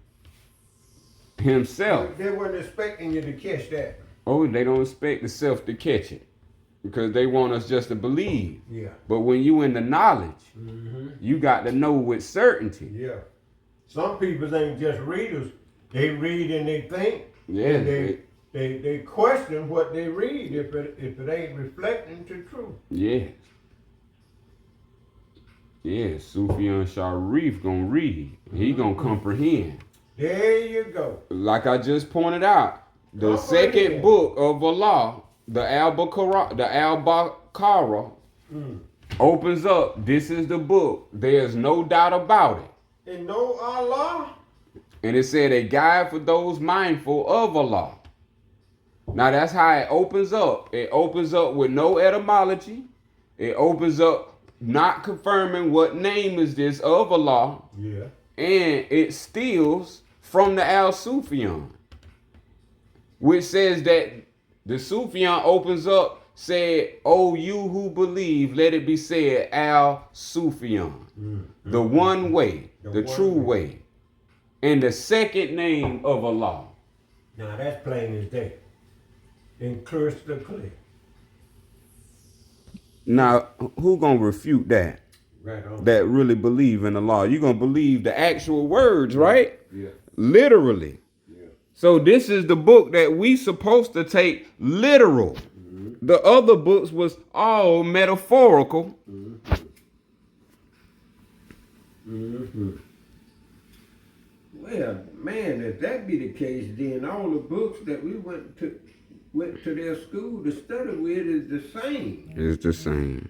himself. They weren't expecting you to catch that. Oh, they don't expect the self to catch it because they want us just to believe. Yeah. But when you in the knowledge, you got to know with certainty. Yeah. Some people ain't just readers. They read and they think. Yeah. And they question what they read if it ain't reflecting to truth. Yes. Yes, Sufian Sharif gonna read. He gonna comprehend. There you go. Like I just pointed out, the second book of Allah, the Al-Baqarah, opens up. This is the book. There's no doubt about it. And know Allah. And it said a guide for those mindful of Allah. Now that's how it opens up. It opens up with no etymology. It opens up not confirming what name is this of Allah. Yeah. And it steals from the Al-Sufian, which says that the Sufian opens up, said, "O you who believe, let it be said, Al-Sufian, the one way, the true way, and the second name of Allah." Now that's plain as day. And crystal clear. Now, who gonna refute that? Right on. That really believe in Allah? You gonna believe the actual words, right? Yeah. Literally. Yeah. So this is the book that we supposed to take literal. The other books was all metaphorical. Well, man, if that be the case, then all the books that we went to their school to study with is the same. It's the same.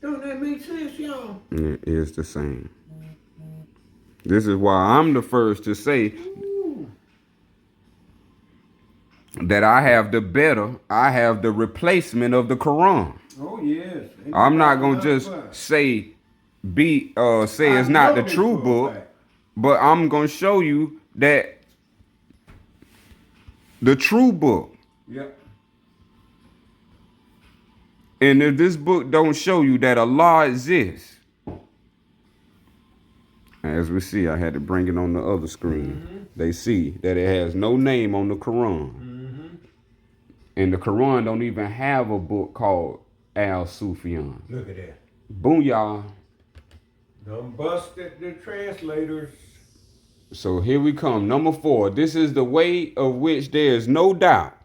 Don't that make sense, y'all? It is the same. This is why I'm the first to say that I have the replacement of the Quran. Oh yes. I'm not gonna just say it's not the true book, but I'm gonna show you that the true book Yep. And if this book don't show you that Allah exists, as we see, I had to bring it on the other screen. They see that it has no name on the Quran. And the Quran don't even have a book called Al-Sufian. Look at that. Boom, y'all. Done busted the translators. So here we come. Number 4. This is the way of which there is no doubt.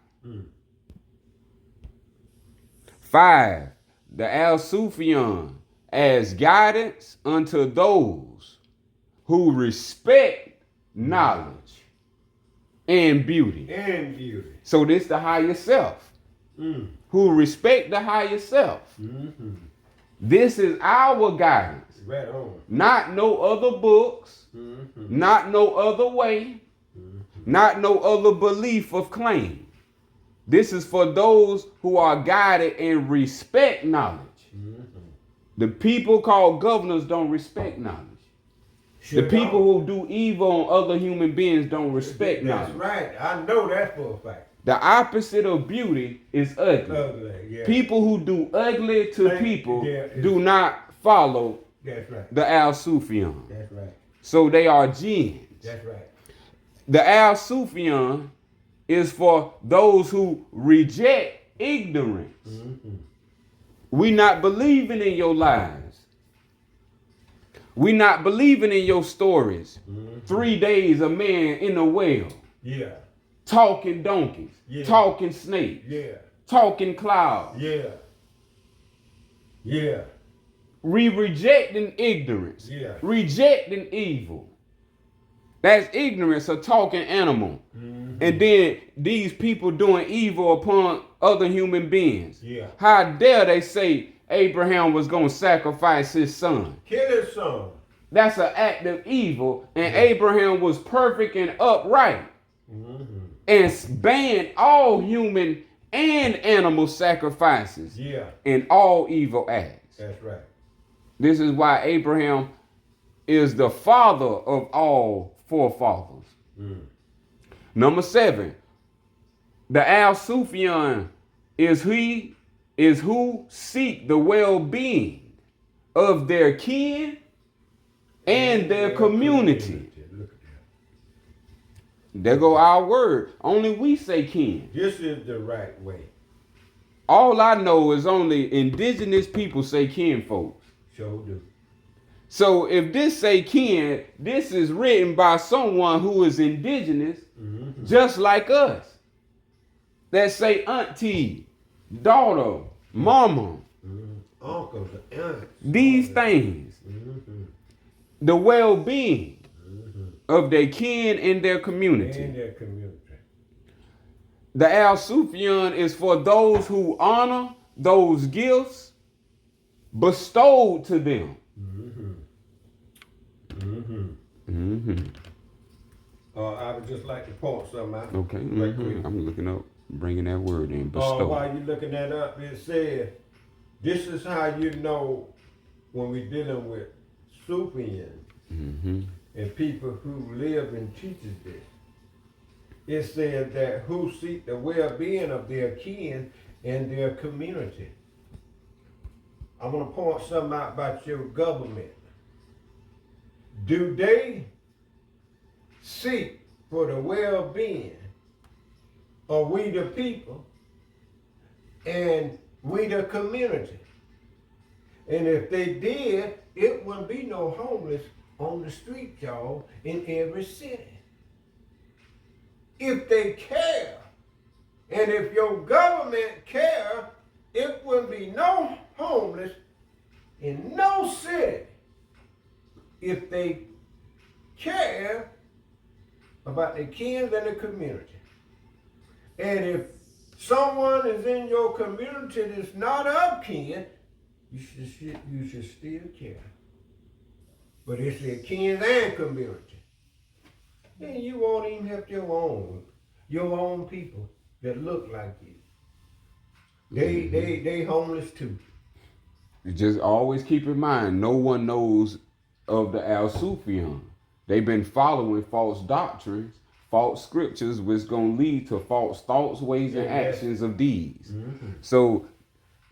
5. The Al-Sufian as guidance unto those who respect knowledge and beauty. And beauty. So this the higher self. Who respect the higher self. This is our guidance. Right on. Not no other books. Not no other way. Not no other belief of claim. This is for those who are guided and respect knowledge. The people called governors don't respect knowledge. Sure The people who do evil on other human beings don't respect That's knowledge. right. I know that for a fact. The opposite of beauty is ugly. Ugly, yeah. People who do ugly to people yeah, do not follow That's right. the Al-Sufian. That's right. So they are jinns. That's right. The Al-Sufian is for those who reject ignorance. We not believing in your lies. We not believing in your stories. 3 days a man in a well, Yeah. talking donkeys, Yeah. talking snakes, Yeah. talking clouds. Yeah. Yeah. We rejecting ignorance, Yeah. rejecting evil. That's ignorance, a talking animal. And then these people doing evil upon other human beings. Yeah. How dare they say Abraham was going to sacrifice his son? Kill his son. That's an act of evil. And Abraham was perfect and upright. And banned all human and animal sacrifices Yeah. and all evil acts. That's right. This is why Abraham is the father of all forefathers. Number 7, the Al-Sufian is who seek the well-being of their kin and their community. Look at that. There go our word. Only we say kin. This is the right way. All I know is only indigenous people say kin folks. Sure do. So if this say kin, this is written by someone who is indigenous, just like us. That say auntie, daughter, mama, Uncles, aunts. these things. The well-being of their kin and their community. In their community. The Al-Sufian is for those who honor those gifts bestowed to them. I would just like to point something out. Okay, Right quick. I'm looking up, bringing that word in, bestow. While you're looking that up, it says, this is how you know when we're dealing with Sufian and people who live and teaches this. It says that who seek the well-being of their kin and their community. I'm going to point something out about your government. Do they seek for the well-being of we the people and we the community? And if they did, it wouldn't be no homeless on the street, y'all, in every city. If they care, and if your government care, it wouldn't be no homeless in no city. If they care about their kin and the community. And if someone is in your community that's not of kin, you should still care. But it's their kin and community. And you won't even help your own people that look like you. They homeless too. Just always keep in mind, no one knows of the Al-Sufian. They've been following false doctrines, false scriptures, which is going to lead to false thoughts, ways, and actions of deeds. So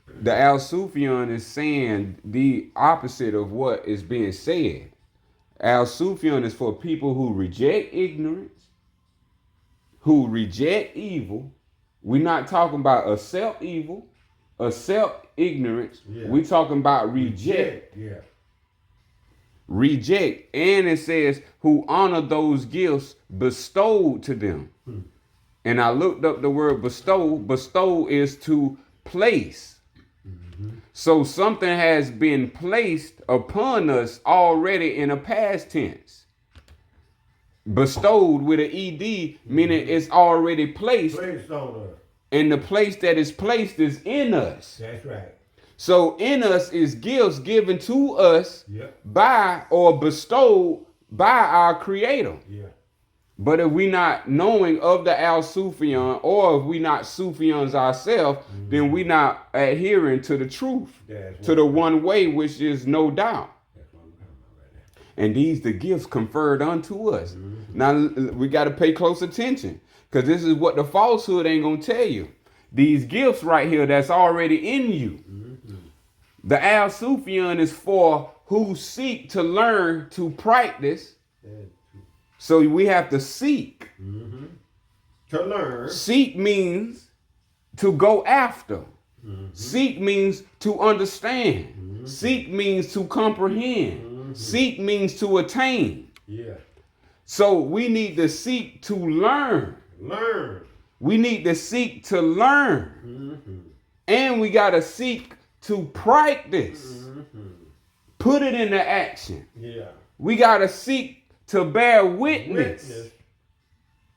The Al Sufian is saying the opposite of what is being said. Al Sufian is for people who reject ignorance, who reject evil. We're not talking about accept evil, accept ignorance. Yeah. We're talking about reject. Yeah. Reject. And it says, who honor those gifts bestowed to them. And I looked up the word bestow. Bestow is to place. So something has been placed upon us already in a past tense. Bestowed with an ED, meaning it's already placed. Placed on us. And the place that is placed is in us. That's right. So in us is gifts given to us Yep. by or bestowed by our Creator. Yeah. But if we not knowing of the Al Sufian, or if we not Sufians ourselves, then we not adhering to the truth, That's to the one way, which is no doubt. That's what I'm talking about right now. And these the gifts conferred unto us. Now we got to pay close attention, because this is what the falsehood ain't gonna tell you. These gifts right here that's already in you. The Al Sufian is for who seek to learn to practice. So we have to seek. To learn. Seek means to go after. Seek means to understand. Seek means to comprehend. Seek means to attain. Yeah. So we need to seek to learn. Learn. We need to seek to learn. And we got to seek to practice. Put it into action. Yeah. We got to seek to bear witness.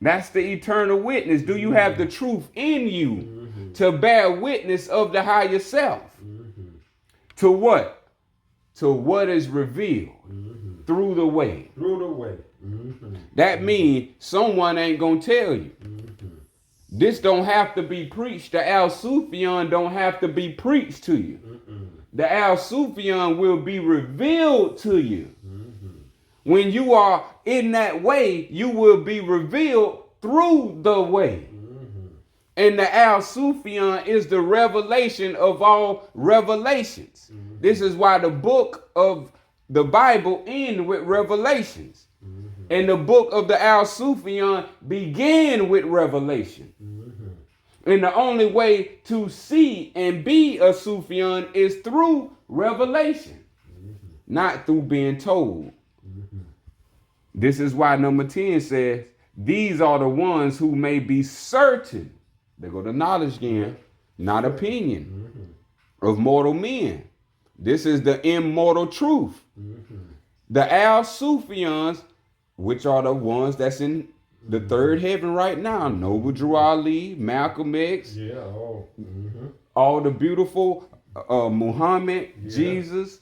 That's the eternal witness. Do you have the truth in you to bear witness of the higher self? To what? To what is revealed through the way. Through the way. That means someone ain't gonna tell you. This don't have to be preached. The Al Sufian don't have to be preached to you. The Al Sufian will be revealed to you. When you are in that way, you will be revealed through the way. And the Al Sufian is the revelation of all revelations. This is why the book of the Bible ends with revelations. And the book of the Al Sufian began with revelation. And the only way to see and be a Sufian is through revelation, not through being told. This is why number 10 says, these are the ones who may be certain. They go to knowledge again, not opinion, of mortal men. This is the immortal truth. The Al Sufians, which are the ones that's in the third heaven right now, Noble Drew Ali, Malcolm X, all the beautiful Muhammad, Jesus,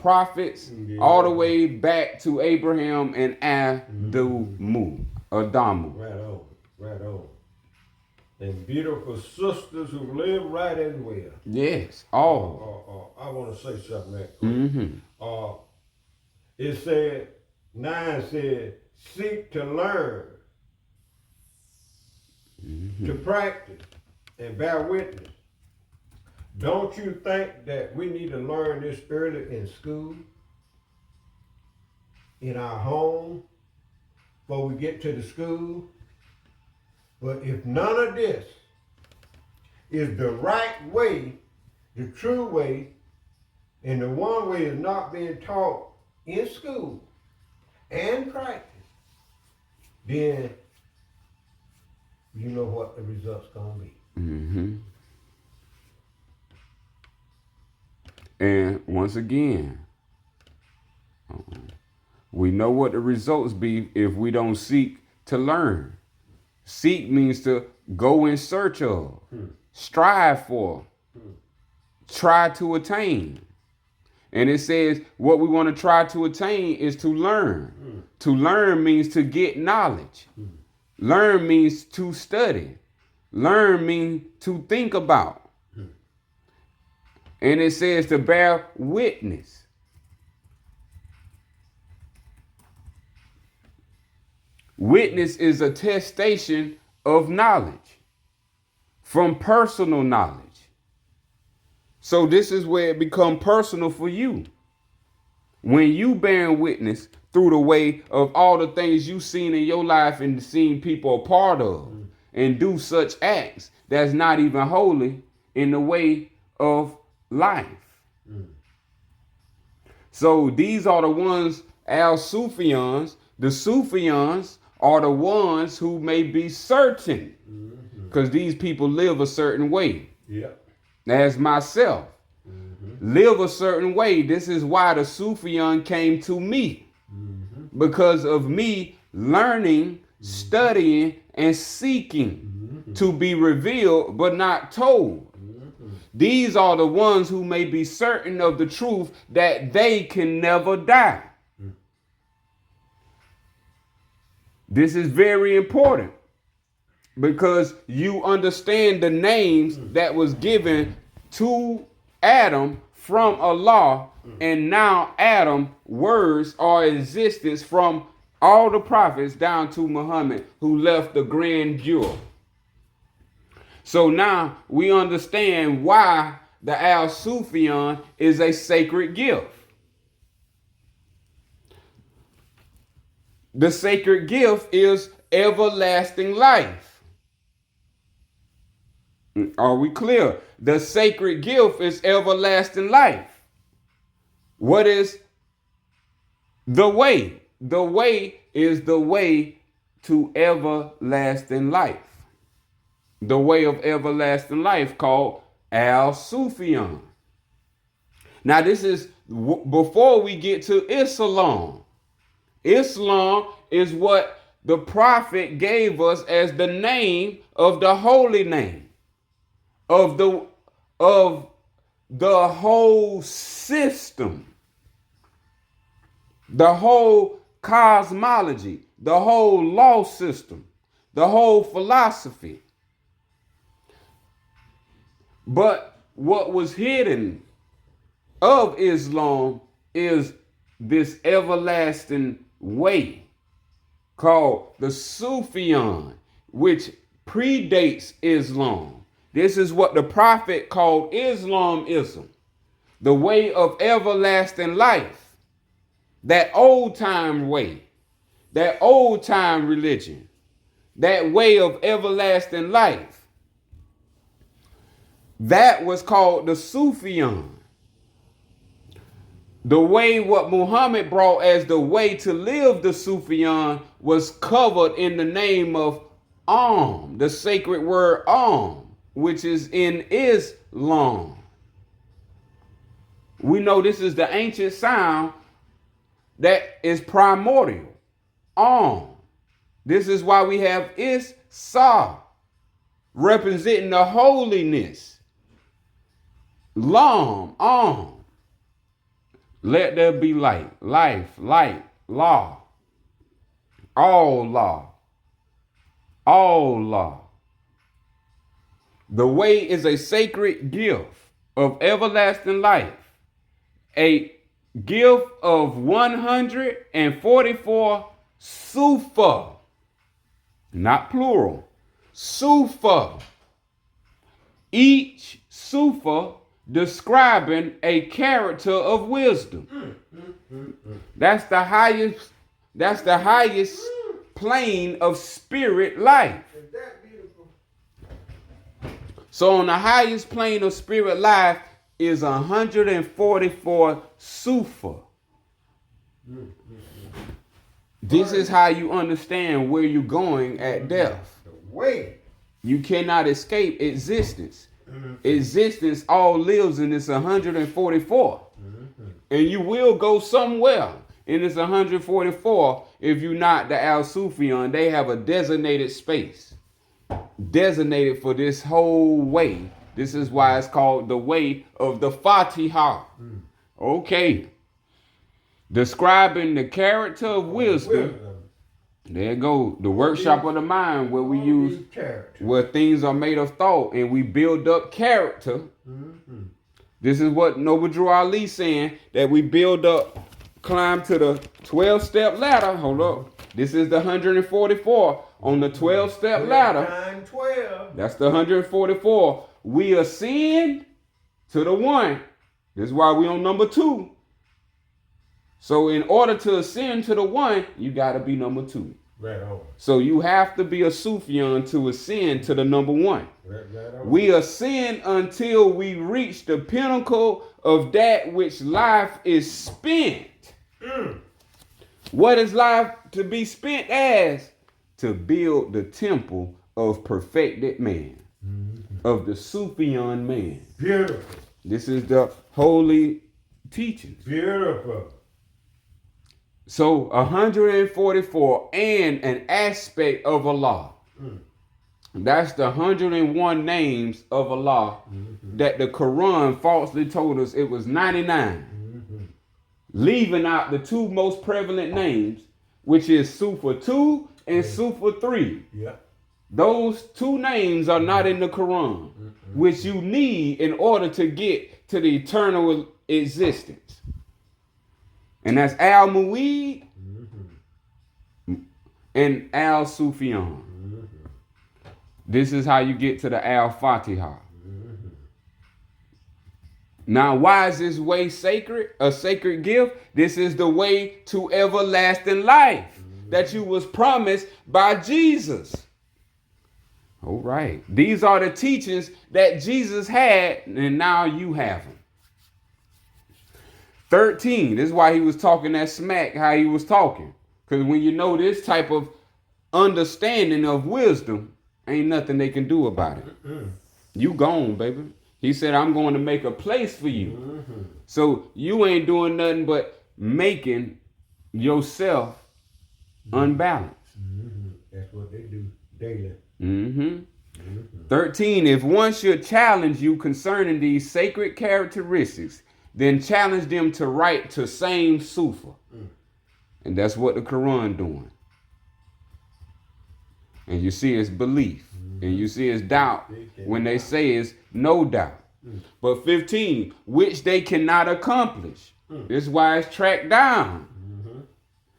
prophets, all the way back to Abraham and Adamu. Right on. And beautiful sisters who live right as well. Yes, all. I want to say something that quick. It said, 9 said, seek to learn, to practice, and bear witness. Don't you think that we need to learn this early in school, in our home, before we get to the school? But if none of this is the right way, the true way, and the one way is not being taught in school and practice, then you know what the result's gonna be. And once again, we know what the results be if we don't seek to learn. Seek means to go in search of, strive for, try to attain. And it says what we want to try to attain is to learn. To learn means to get knowledge. Learn means to study. Learn means to think about. And it says to bear witness. Witness is attestation of knowledge, from personal knowledge. So this is where it become personal for you. When you bearing witness through the way of all the things you've seen in your life and seen people a part of, and do such acts that's not even holy in the way of life. So these are the ones, Sufians. The Sufians are the ones who may be certain, because these people live a certain way. Yep. As myself, live a certain way. This is why the Sufian came to me, because of me learning, studying, and seeking to be revealed but not told. These are the ones who may be certain of the truth that they can never die. This is very important, because you understand the names that was given to Adam from Allah, and now Adam words are existence from all the prophets down to Muhammad, who left the grandeur. So now we understand why the Sufian is a sacred gift. The sacred gift is everlasting life. Are we clear? The sacred gift is everlasting life. What is the way? The way is the way to everlasting life. The way of everlasting life, called Sufian. Now this is before we get to Islam. Islam is what the prophet gave us as the name of the holy name of the whole system, the whole cosmology, the whole law system, the whole philosophy. But what was hidden of Islam is this everlasting way called the Sufian, which predates Islam. This is what the prophet called Islamism, the way of everlasting life, that old time way, that old time religion, that way of everlasting life. That was called the Sufian. The way what Muhammad brought as the way to live the Sufian was covered in the name of the sacred word which is in Islam. We know this is the ancient sound that is primordial. This is why we have Isa, representing the holiness. Let there be light, life, light, law. All law. All law. The way is a sacred gift of everlasting life. A gift of 144 sufa. Not plural. Sufa. Each sufa describing a character of wisdom. That's the highest plane of spirit life. So on the highest plane of spirit life is 144 sufa. This is how you understand where you're going at death. You cannot escape existence. Existence all lives in this 144. And you will go somewhere in this 144 if you're not the Sufian. They have a designated space, designated for this whole way. This is why it's called the way of the Fatiha. Okay. Describing the character of wisdom. There you go. The workshop of the mind, where we use where things are made of thought and we build up character. This is what Noble Drew Ali saying, that we build up, climb to the 12-step ladder. Hold up. This is the 144 on the 12-step ladder. That's the 144. We ascend to the one. This is why we on number 2. So in order to ascend to the one, you got to be number 2. Right on. So you have to be a Sufian to ascend to the number 1. Right on. We ascend until we reach the pinnacle of that which life is spent. What is life to be spent as? To build the temple of perfected man, of the Sufian man. Beautiful. This is the holy teaching. Beautiful. So 144 and an aspect of Allah. That's the 101 names of Allah that the Quran falsely told us it was 99. Leaving out the 2 most prevalent names, which is Sufa 2 and Sufa 3. Yeah. Those 2 names are not in the Quran, which you need in order to get to the eternal existence. And that's Al-Mu'id and Al-Sufian. This is how you get to the Al-Fatiha. Now, why is this way sacred? A sacred gift? This is the way to everlasting life that you was promised by Jesus. All right. These are the teachings that Jesus had, and now you have them. 13. This is why he was talking that smack, how he was talking. Because when you know this type of understanding of wisdom, ain't nothing they can do about it. You gone, baby. He said, I'm going to make a place for you. So you ain't doing nothing but making yourself unbalanced. That's what they do daily. 13. If one should challenge you concerning these sacred characteristics, then challenge them to write to same Sufa. And that's what the Quran doing. And you see it's belief. And you see it's doubt when they say it's no doubt. But 15, which they cannot accomplish. This is why it's tracked down.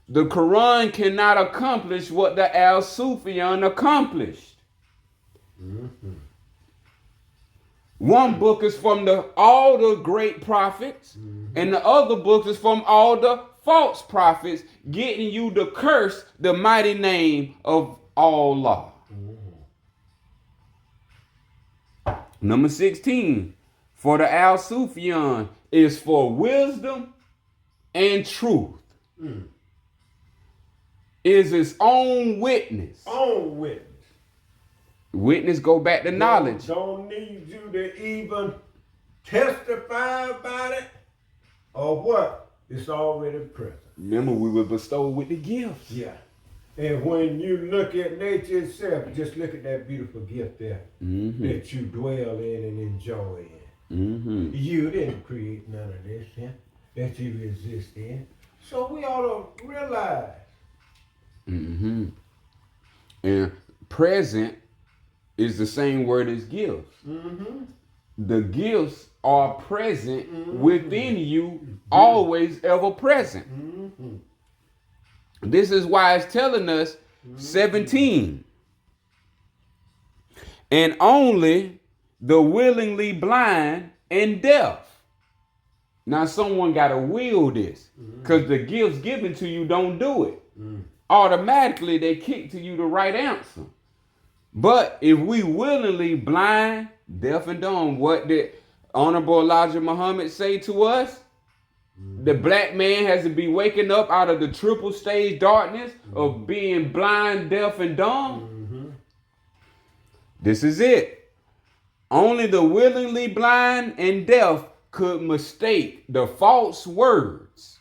The Quran cannot accomplish what the Al-Sufian accomplished. One book is from all the great prophets, and the other book is from all the false prophets, getting you to curse the mighty name of Allah. Number 16, for the Al-Sufian is for wisdom and truth. Is its own witness. Own witness. Witness go back to knowledge. Don't need you to even testify about it or what. It's already present. Remember, we were bestowed with the gifts. Yeah. And when you look at nature itself, just look at that beautiful gift there that you dwell in and enjoy in. You didn't create none of this that you exist in. So we ought to realize. And present is the same word as gifts. The gifts are present within you, always ever present. This is why it's telling us 17. And only the willingly blind and deaf. Now someone got to will this, because the gifts given to you don't do it. Automatically they kick to you the right answer. But if we willingly blind, deaf, and dumb, what did Honorable Elijah Muhammad say to us? The black man has to be waking up out of the triple stage darkness of being blind, deaf, and dumb. This is it. Only the willingly blind and deaf could mistake the false words.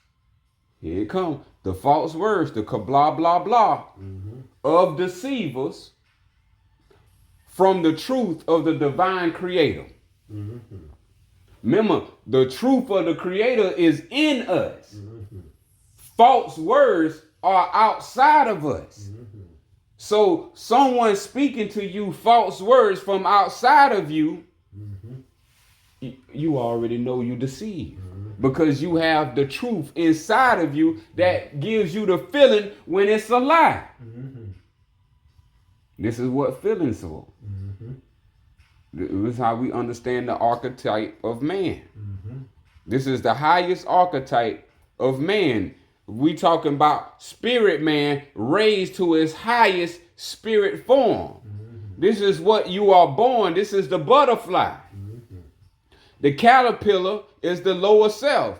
Here it comes. The false words, the blah, blah, blah of deceivers from the truth of the divine creator. Remember, the truth of the creator is in us. False words are outside of us. So someone speaking to you false words from outside of you, you already know you deceived. Because you have the truth inside of you that gives you the feeling when it's a lie. This is what feelings are. This is how we understand the archetype of man. This is the highest archetype of man. We talking about spirit man raised to his highest spirit form. This is what you are born. This is the butterfly. The caterpillar is the lower self.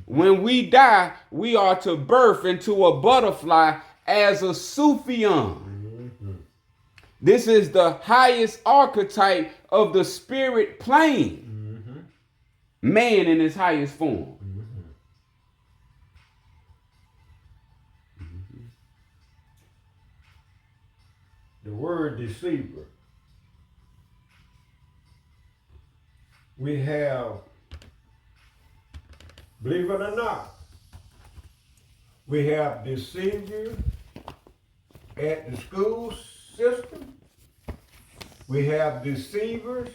When we die, we are to birth into a butterfly as a Sufian. This is the highest archetype of the spirit plane. Man in his highest form. The word deceiver. We have, believe it or not, we have deceivers at the school system. We have deceivers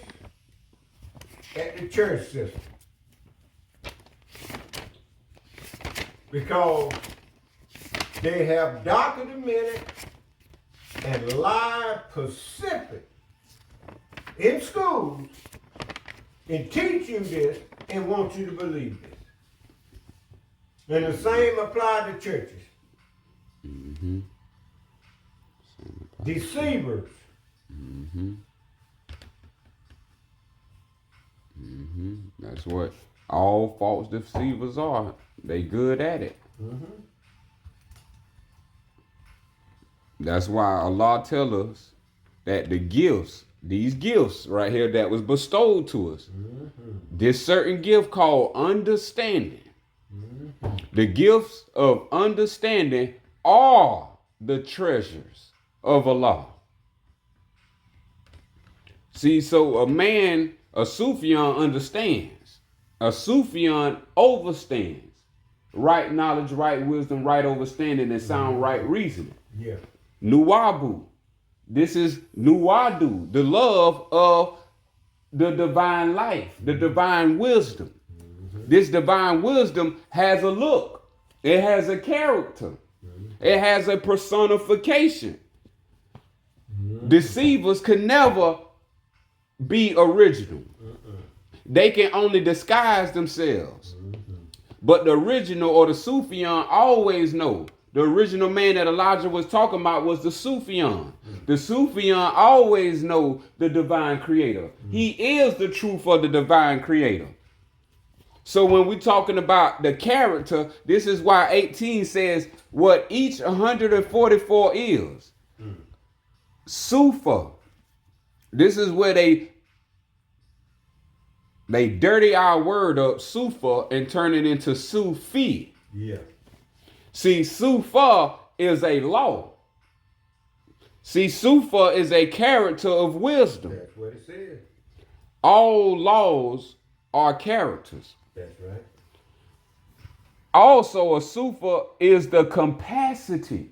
at the church system. Because they have documented and lied Pacific in schools and teach you this and want you to believe this. And the same apply to churches. Deceivers. That's what all false deceivers are. They good at it. That's why Allah tells us that the gifts, these gifts right here that was bestowed to us, this certain gift called understanding. The gifts of understanding are the treasures of Allah. See, so a man, a Sufian understands. A Sufian overstands. Right knowledge, right wisdom, right understanding, and sound right reasoning. Yeah. Nuwabu. This is Nuwadu, the love of the divine life, the divine wisdom. This divine wisdom has a look. It has a character. It has a personification. Deceivers can never be original. They can only disguise themselves. But the original or the Sufian always know. The original man that Elijah was talking about was the Sufian. The Sufian always know the divine creator. He is the truth of the divine creator. So when we're talking about the character, this is why 18 says what each 144 is. Sufa. This is where they dirty our word up, Sufa, and turn it into Sufi. Yeah. See, Sufa is a law. See, Sufa is a character of wisdom. That's what it says. All laws are characters. That's right. Also, a Sufa is the capacity.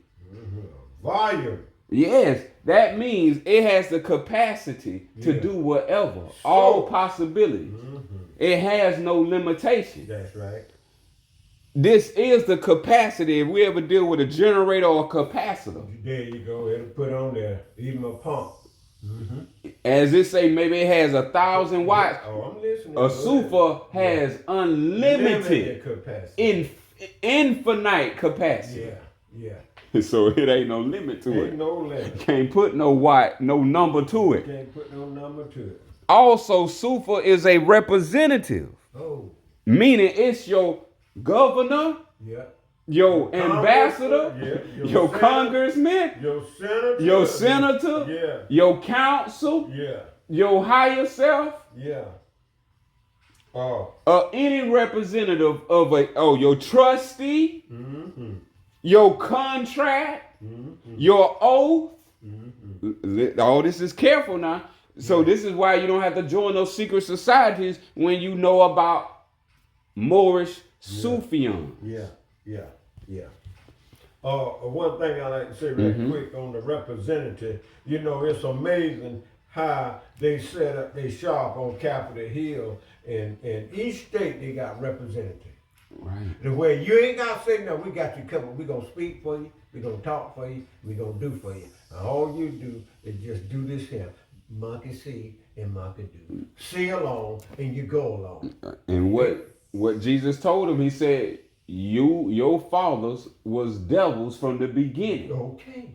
Volume. Yes, that means it has the capacity to do whatever. All possibilities. It has no limitation. That's right. This is the capacity. If we ever deal with a generator or a capacitor, There you go. It'll put on there, even a pump. as it say, maybe it has 1,000 watts. Oh, I'm listening. A Sufa has unlimited, capacity. infinite capacity. Yeah. So it ain't no limit to Ain't it. no limit. Can't put no watt, no number to it. Can't put no number to it. Also, Sufa is a representative, Oh. meaning it's your governor, Yeah. your ambassador, Yeah. your senator, congressman, Your senator. your senator, Yeah. your council, Yeah. your higher self, Yeah. Oh. any representative of your trustee, your contract, your oath. All this is careful now. So this is why you don't have to join those secret societies when you know about Moorish Sufian. Yeah. One thing I like to say real quick on the representative, it's amazing how they set up their shop on Capitol Hill, and each state they got representatives. Right. The way you ain't got to say, no, we got you covered. We're going to speak for you. We're going to talk for you. We're going to do for you. And all you do is just do this here. Monkey see, and I could do. See along and you go along. And what Jesus told him, he said, your fathers was devils from the beginning. Okay.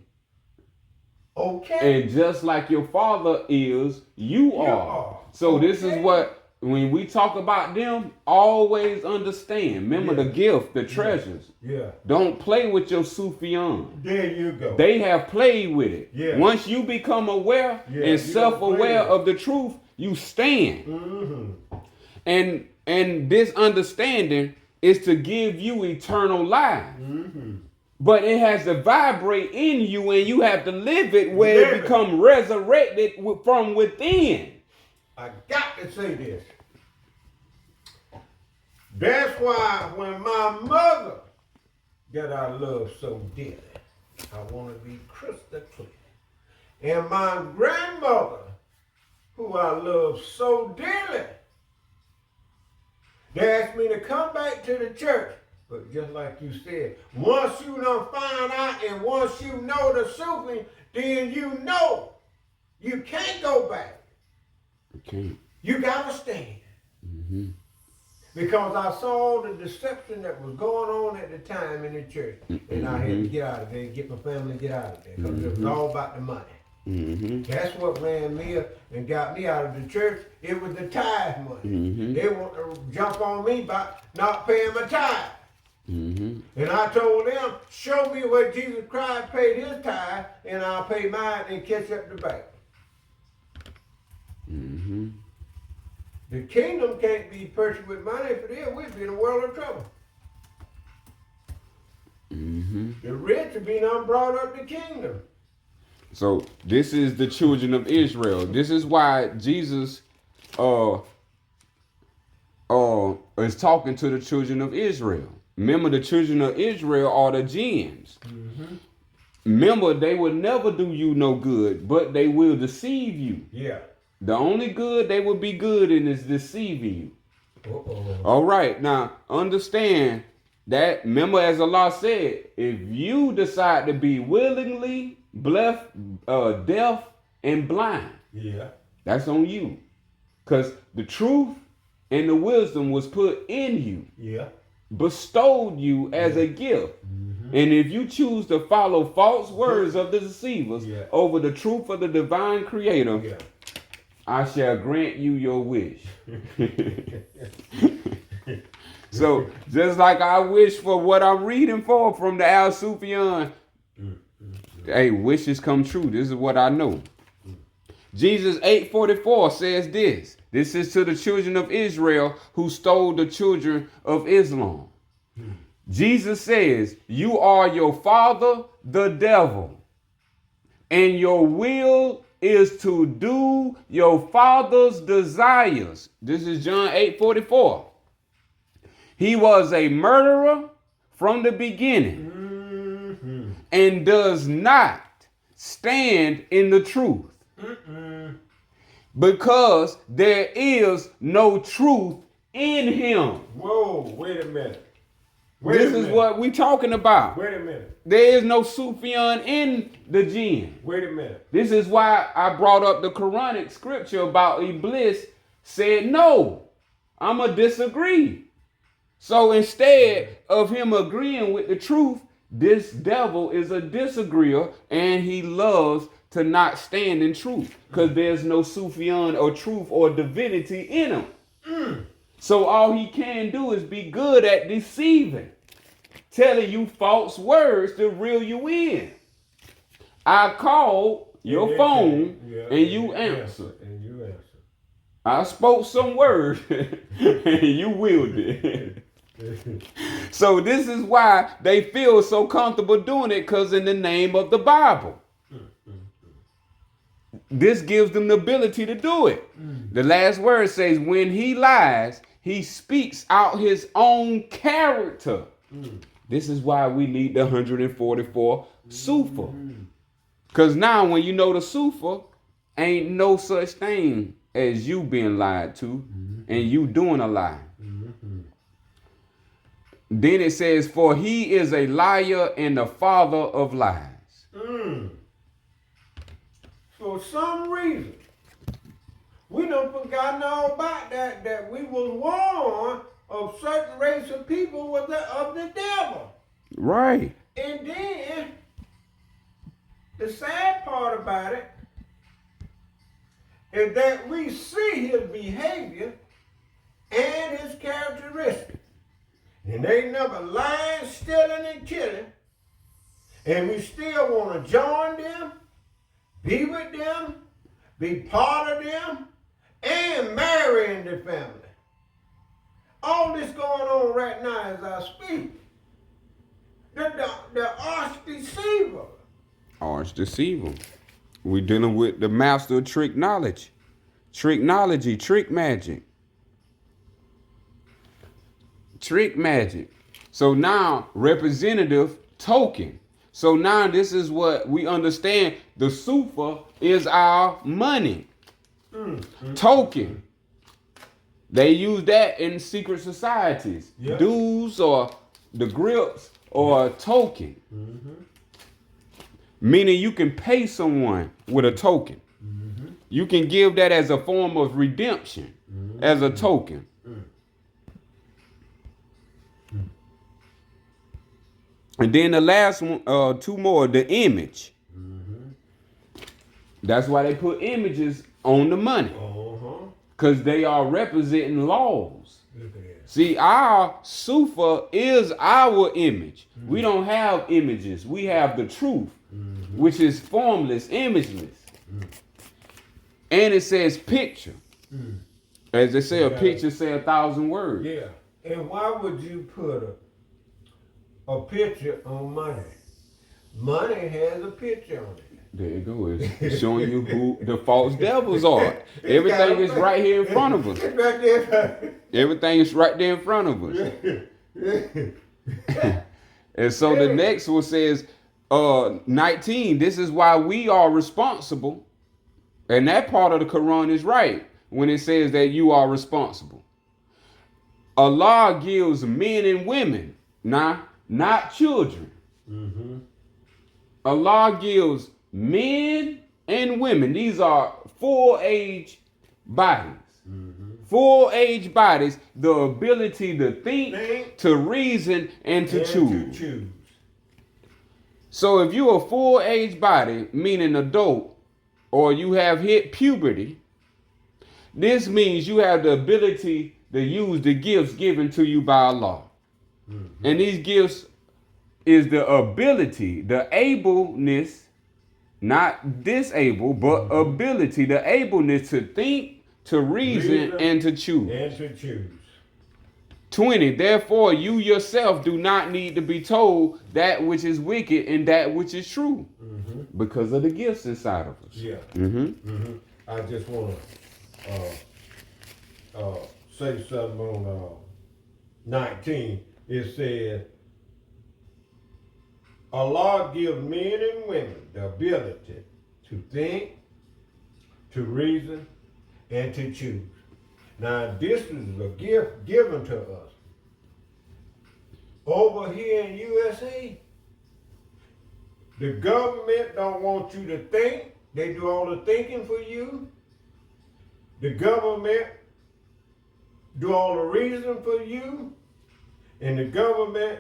Okay. And just like your father is, you are. So this is what, when we talk about them, always understand. Remember the gift, the treasures. Yeah. Don't play with your Sufian. There you go. They have played with it. Yeah. Once you become aware and self-aware of the truth, you stand. Mm-hmm. And this understanding is to give you eternal life. Mm-hmm. But it has to vibrate in you, and you have to live it where it become resurrected from within. I got to say this. That's why when my mother that I love so dearly, I want to be crystal clear, and my grandmother, who I love so dearly, they asked me to come back to the church. But just like you said, once you done find out and once you know the Sufian, then you know you can't go back. Okay. You gotta stand. Mm-hmm. Because I saw the deception that was going on at the time in the church. And I had to get out of there, get my family to get out of there. Because it was all about the money. Mm-hmm. That's what ran me up and got me out of the church. It was the tithe money. Mm-hmm. They want to jump on me by not paying my tithe. Mm-hmm. And I told them, show me where Jesus Christ paid his tithe, and I'll pay mine and catch up the back. Mm-hmm. The kingdom can't be purchased with money. If it is, we'd be in a world of trouble. Mm-hmm. The rich have been brought up the kingdom. So this is the children of Israel. This is why Jesus is talking to the children of Israel. Remember, the children of Israel are the jinns. Mm-hmm. Remember, they will never do you no good, but they will deceive you. Yeah. The only good they will be good in is deceiving you. Uh-oh. All right, now understand that. Remember, as Allah said, if you decide to be willingly deaf and blind, Yeah. that's on you, because the truth and the wisdom was put in you, Yeah. bestowed you as a gift. Mm-hmm. And if you choose to follow false words of the deceivers over the truth of the divine creator, I shall grant you your wish. So just like I wish for what I'm reading for from the Al Sufian, hey, wishes come true. This is what I know. Jesus 8:44 says this. This is to the children of Israel who stole the children of Islam. Jesus says, you are your father, the devil, and your will is to do your father's desires. This is John 8:44. He was a murderer from the beginning and does not stand in the truth. Because there is no truth in him. Whoa, wait a minute. This is what we talking about. Wait a minute. There is no Sufian in the jinn. Wait a minute. This is why I brought up the Quranic scripture about Iblis said, no, I'm going to disagree. So instead of him agreeing with the truth, this devil is a disagreeer and he loves to not stand in truth because there's no Sufian or truth or divinity in him. So all he can do is be good at deceiving, telling you false words to reel you in. I called your phone and you answered. I spoke some words and you willed it. So this is why they feel so comfortable doing it, because in the name of the Bible. This gives them the ability to do it. The last word says, when he lies, he speaks out his own character. This is why we need the 144 Sufa. Because now when you know the Sufa, ain't no such thing as you being lied to and you doing a lie. Then it says, for he is a liar and the father of lies. For some reason, We done forgotten all about that we was warned of certain race of people of the devil. Right. And then, the sad part about it is that we see his behavior and his characteristics. And they never lying, stealing, and killing. And we still want to join them, be with them, be part of them, and marry in the family. All this going on right now as I speak. The arch deceiver. Arch deceiver. We're dealing with the master of trick knowledge. Tricknology, trick magic. Trick magic. So now, representative token. So now this is what we understand. The Sufa is our money. Token. They use that in secret societies. Yeah. Dues or the grips or a token. Meaning you can pay someone with a token. You can give that as a form of redemption, as a token. And then the last one, two more, the image. That's why they put images on the money. Because they are representing laws. Look at that. See, our Sufa is our image. We don't have images. We have the truth, which is formless, imageless. And it says picture. As they say, a picture say 1,000 words. Yeah. And why would you put a picture on money? Money has a picture on it. There you go. It's showing you who the false devils are. Everything is right here in front of us. It's right there. Everything is right there in front of us. And so the next one says, 19, this is why we are responsible. And that part of the Quran is right when it says that you are responsible. Allah gives men and women, not children. Allah gives men and women. These are full age bodies. Full age bodies, the ability to think, to reason, and to choose. So if you're a full age body, meaning adult, or you have hit puberty, this means you have the ability to use the gifts given to you by Allah. And these gifts is the ability, the ableness, not disabled, but ability, the ableness to think, to reason, and to choose. 20, therefore you yourself do not need to be told that which is wicked and that which is true. Because of the gifts inside of us. Yeah. I just want to say something on 19. It says, Allah gives men and women the ability to think, to reason, and to choose. Now, this is a gift given to us. Over here in USA, the government don't want you to think. They do all the thinking for you. The government do all the reasoning for you. And the government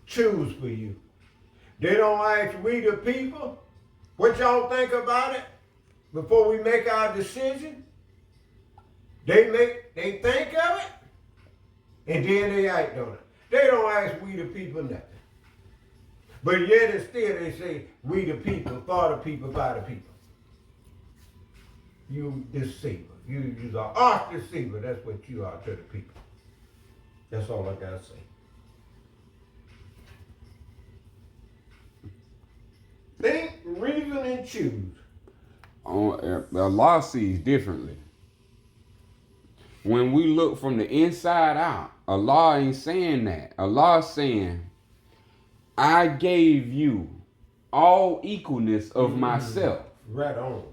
choose for you. They don't ask we the people, what y'all think about it before we make our decision. They think of it, and then they act on it. They don't ask we the people nothing. But yet and still they say, we the people, for the people, by the people. You deceiver. You are arch deceiver. That's what you are to the people. That's all I gotta say. Think, reason, and choose. Allah sees differently. When we look from the inside out, Allah ain't saying that. Allah's saying, I gave you all equalness of myself. Right on.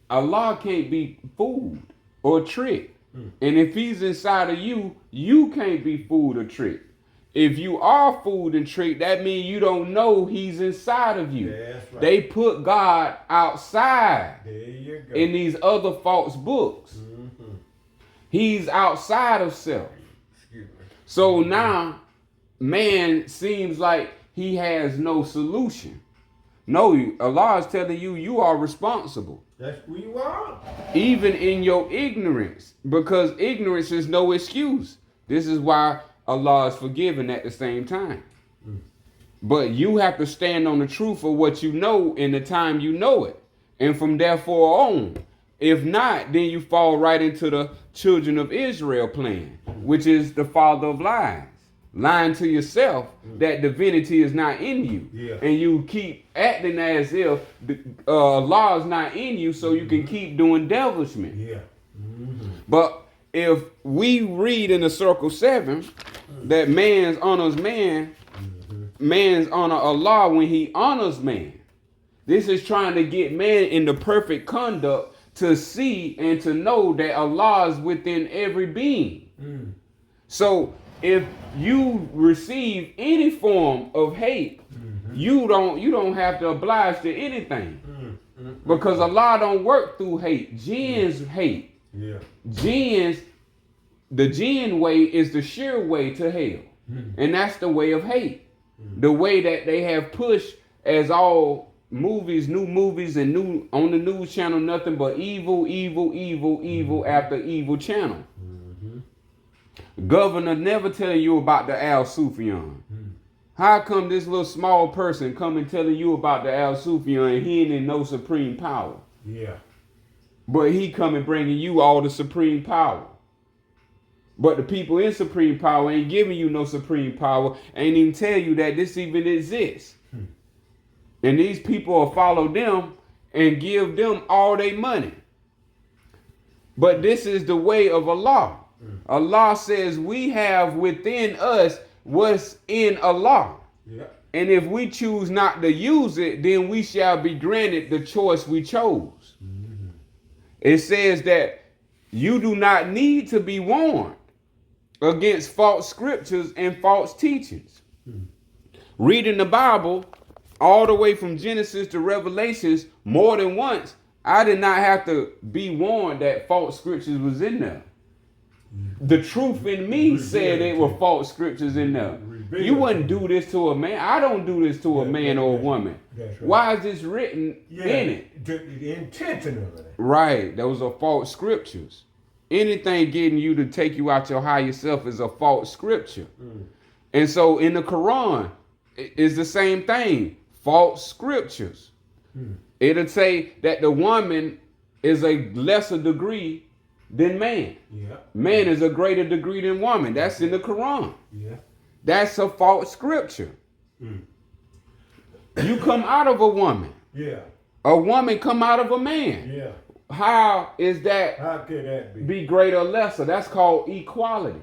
Allah can't be fooled or tricked. And if he's inside of you, you can't be fooled or tricked. if you are food and trick, that means you don't know he's inside of you. That's right. They put God outside There you go. in these other false books. Mm-hmm. He's outside of self. Excuse me. So now man seems like he has no solution. No, Allah is telling you, you are responsible. That's who you are. Even in your ignorance, because ignorance is no excuse. This is why Allah is forgiving at the same time. But you have to stand on the truth of what you know in the time you know it. And from therefore on. If not, then you fall right into the children of Israel plan, which is the father of lies. Lying to yourself that divinity is not in you. Yeah. And you keep acting as if Allah is not in you, so you can keep doing devilishment. Yeah. Mm-hmm. But if we read in the circle 7 that man's honors man, man's honor Allah when he honors man. This is trying to get man in the perfect conduct to see and to know that Allah is within every being. So if you receive any form of hate, you don't have to oblige to anything. Because Allah don't work through hate. Jinns hate. Yeah. Jinns, the jinn way is the sure way to hell. And that's the way of hate. The way that they have pushed as all movies, new movies and new on the news channel, nothing but evil, evil, evil, evil after evil channel. Governor never telling you about the Al Sufian. How come this little small person coming telling you about the Al Sufian and he ain't in no supreme power? Yeah. But he coming bringing you all the supreme power. But the people in supreme power ain't giving you no supreme power, ain't even tell you that this even exists. And these people will follow them and give them all their money. But this is the way of Allah. Allah says we have within us what's in Allah. Yeah. And if we choose not to use it, then we shall be granted the choice we chose. It says that you do not need to be warned against false scriptures and false teachings. Reading the Bible all the way from Genesis to Revelations more than once, I did not have to be warned that false scriptures was in there. The truth in me said there were false scriptures in there. You wouldn't do this to a man. I don't do this to a man or a woman. That's right. Why is this written in it? The intentionally. Right. Those are false scriptures. Anything getting you to take you out your higher self is a false scripture. And so in the Quran, it's the same thing. False scriptures. It'll say that the woman is a lesser degree than man. Yeah. Man is a greater degree than woman. That's in the Quran. Yeah. That's a false scripture. You come out of a woman. Yeah. A woman come out of a man. Yeah. How is that How could that be? be greater or lesser? That's called equality.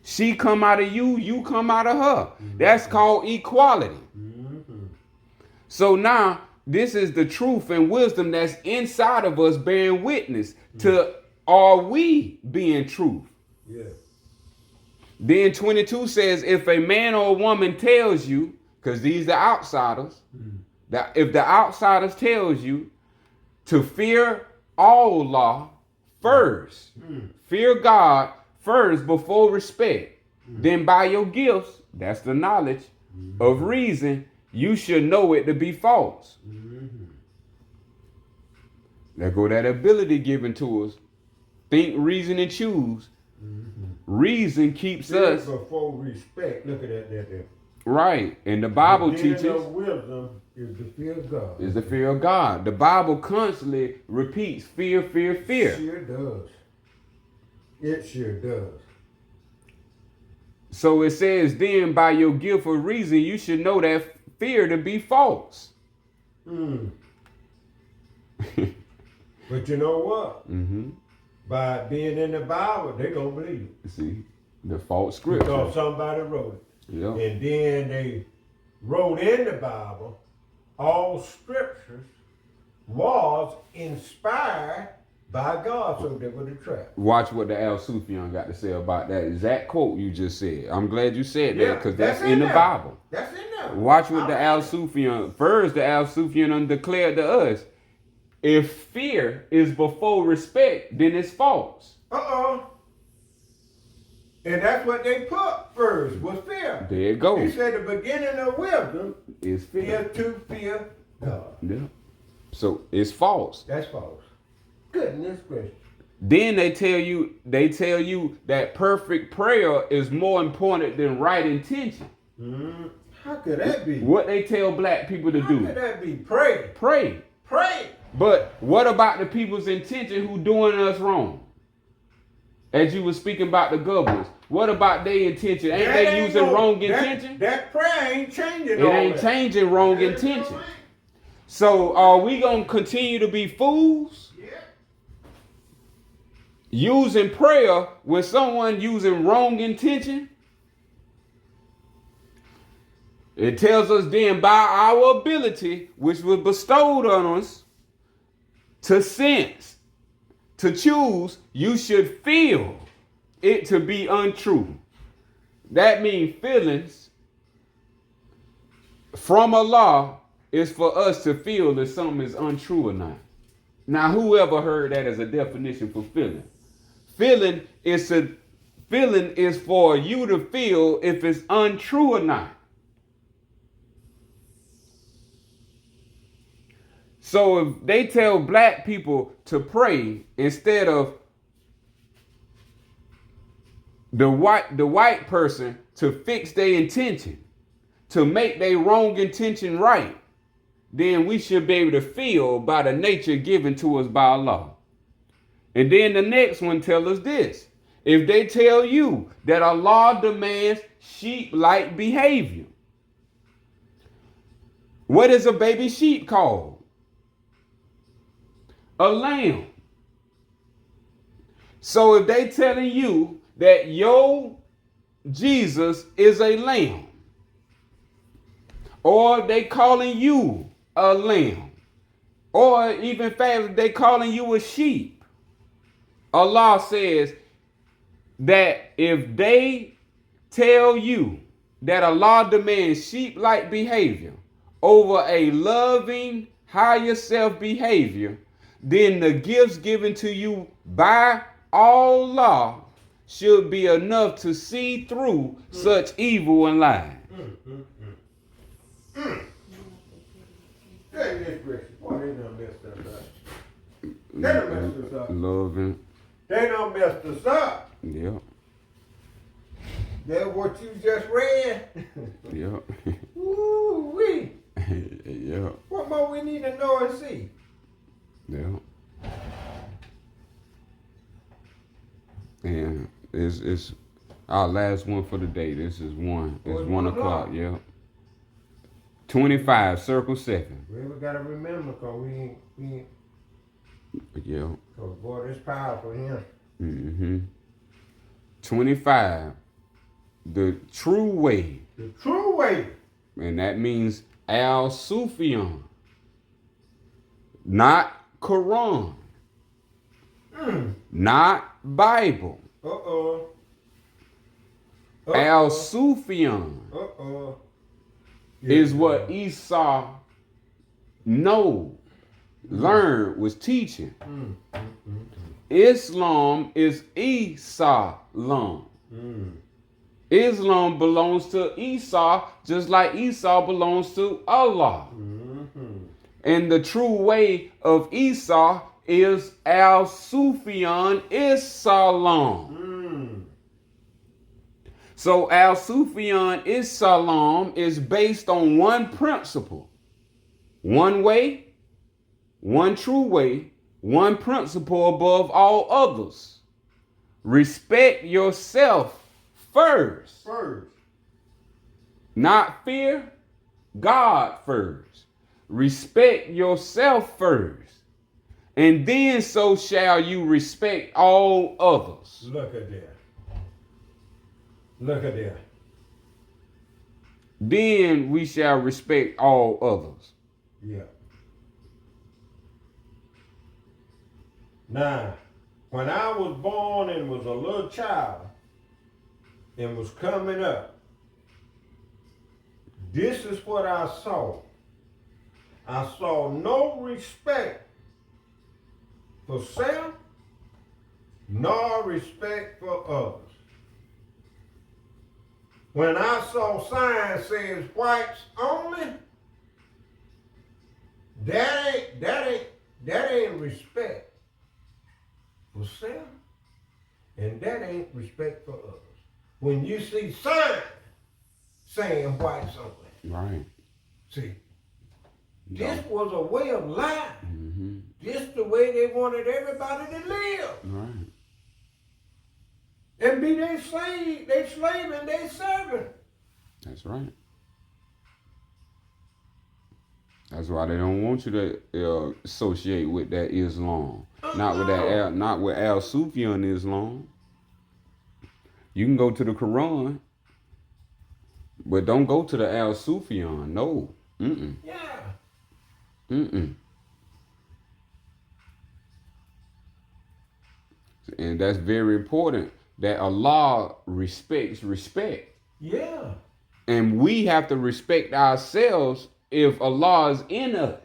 She come out of you, you come out of her. That's called equality. So now, this is the truth and wisdom that's inside of us bearing witness to are we being truth. Yeah. Then 22 says, if a man or a woman tells you, because these are outsiders, that if the outsiders tells you to fear Allah first, fear God first before respect, then by your gifts, that's the knowledge of reason, you should know it to be false. There go that ability given to us. Think, reason, and choose. Reason keeps us before respect. Look at that there. right. And the Bible The beginning teaches of wisdom is the fear of God. is the fear of God. The Bible constantly repeats fear, fear, fear. It sure does. It sure does. So it says, then by your gift of reason, you should know that fear to be false. But you know what? By being in the Bible, they gonna believe it. See, the false scripture. Because somebody wrote it. Yep. And then they wrote in the Bible, all scriptures was inspired by God, so they were the trap. Watch what the Al Sufian got to say about that exact quote you just said. I'm glad you said that Yeah, because that's that's in the there. Bible. That's in there. Watch what the Al Alright. Sufian, first the Al Sufian declared to us, if fear is before respect, then it's false. And that's what they put first, was fear. There it goes. He said the beginning of wisdom It's fear. is to fear God. Yeah. So it's false. That's false. Goodness gracious. Then they tell you that perfect prayer is more important than right intention. How could that be? What they tell black people to How do? could that be? Pray. Pray. Pray. But what about the people's intention who doing us wrong? As you were speaking about the governors, what about their intention? Ain't they using wrong intention? That prayer ain't changing. It ain't changing wrong That is intention. right. So are we gonna continue to be fools? Yeah. Using prayer when someone using wrong intention? It tells us then by our ability, which was bestowed on us, to sense, to choose, you should feel it to be untrue. That means feelings from Allah is for us to feel if something is untrue or not. Now, whoever heard that as a definition for feeling? Feeling is for you to feel if it's untrue or not. So if they tell black people to pray instead of the white person to fix their intention, to make their wrong intention right, then we should be able to feel by the nature given to us by Allah. And then the next one tells us this. If they tell you that Allah demands sheep-like behavior, what is a baby sheep called? A lamb. So if they telling you that your Jesus is a lamb, or they calling you a lamb, or even faster, they calling you a sheep, Allah says that if they tell you that Allah demands sheep-like behavior over a loving, higher self behavior, then the gifts given to you by Allah should be enough to see through such evil and lying. Goodness gracious. Boy, they done messed us up. They done messed us up. Loving. They done messed us up. Yep. That's what you just read. Yep. Woo-wee. Yep. What more we need to know and see? Yeah. And it's our last one for the day. This is one. It's 1 o'clock. Yeah. 25, circle 7. We gotta remember, cause we ain't Yeah. cause boy, this powerful here. 25. The true way. The true way. And that means Al Sufian. Not Quran. Not Bible. Al Sufian is what Esau learned, was teaching. Islam is Esau-lam. Islam belongs to Esau just like Esau belongs to Allah. And the true way of Esau is Al Sufian Islam. So Al Sufian Islam is based on one principle. One way, one true way, one principle above all others. Respect yourself first. Not fear, God first. Respect yourself first. And then so shall you respect all others. Look at that. Look at that. Then we shall respect all others. Yeah. Now, when I was born and was a little child and was coming up, this is what I saw. I saw no respect for self, nor respect for others. When I saw signs says whites only, that ain't respect for self, and that ain't respect for others. When you see signs saying whites only, Right. see, No. this was a way of life. Mm-hmm. This the way they wanted everybody to live. Right. And be they slave and they servant. That's right. That's why they don't want you to associate with that Islam. Not with that. Not with Al Sufian Islam. You can go to the Quran, but don't go to the Al Sufian. No. Mm-mm. Yeah. Mm-mm. And that's very important that Allah respects respect. Yeah. And we have to respect ourselves if Allah is in us.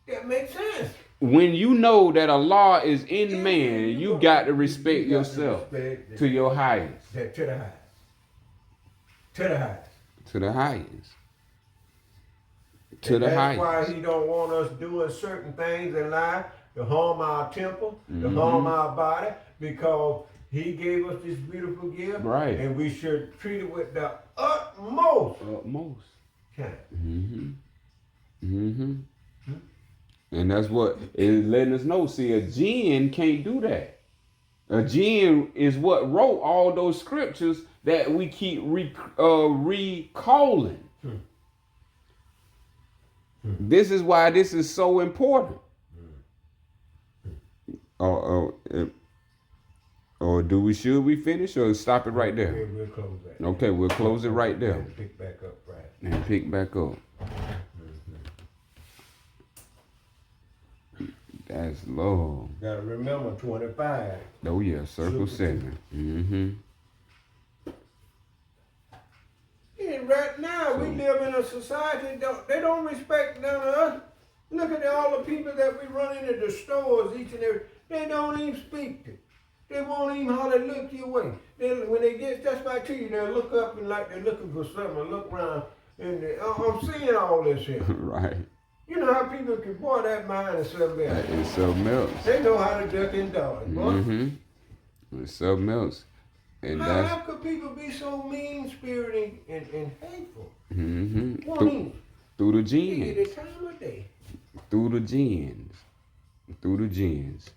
That makes sense. When you know that Allah is in man, you you got- got to respect you got to yourself respect to your highest. that to the highest. To the highest. To the highest. To And the that's why highest. he don't want us doing certain things in life to harm our temple, to Mhm. harm our body, because he gave us this beautiful gift. Right. And we should treat it with the utmost Utmost. care. Mm-hmm. Mm-hmm. And that's what is letting us know. See, a jinn can't do that. A jinn is what wrote all those scriptures that we keep recalling. This is why this is so important. Or should we finish or stop it right there? We'll close that. Okay, we'll close it right there And pick back up right. and pick back up. That's low. Gotta remember 25. Oh yeah, circle 7. Mm-hmm. And right now we live in a society they don't respect none of us. Look at all the people that we run into the stores each and every. They don't even speak to. They won't even hardly look your way. When they get just by to you, they'll look up and like they're looking for something. Look around, and I'm seeing all this here. Right. You know how people can, boy, that mind is something else. That is something else. They know how to duck and dodge, boy. Mm-hmm. It's something else. And that's How could people be so mean-spirited and hateful? mm-hmm. Through Through the the genes. time of day. Through the genes. Through the genes.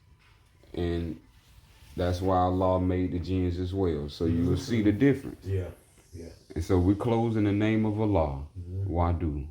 And that's why Allah made the genes as well. So you will see the difference. Yeah, yeah. And so we close in the name of Allah. Wadu.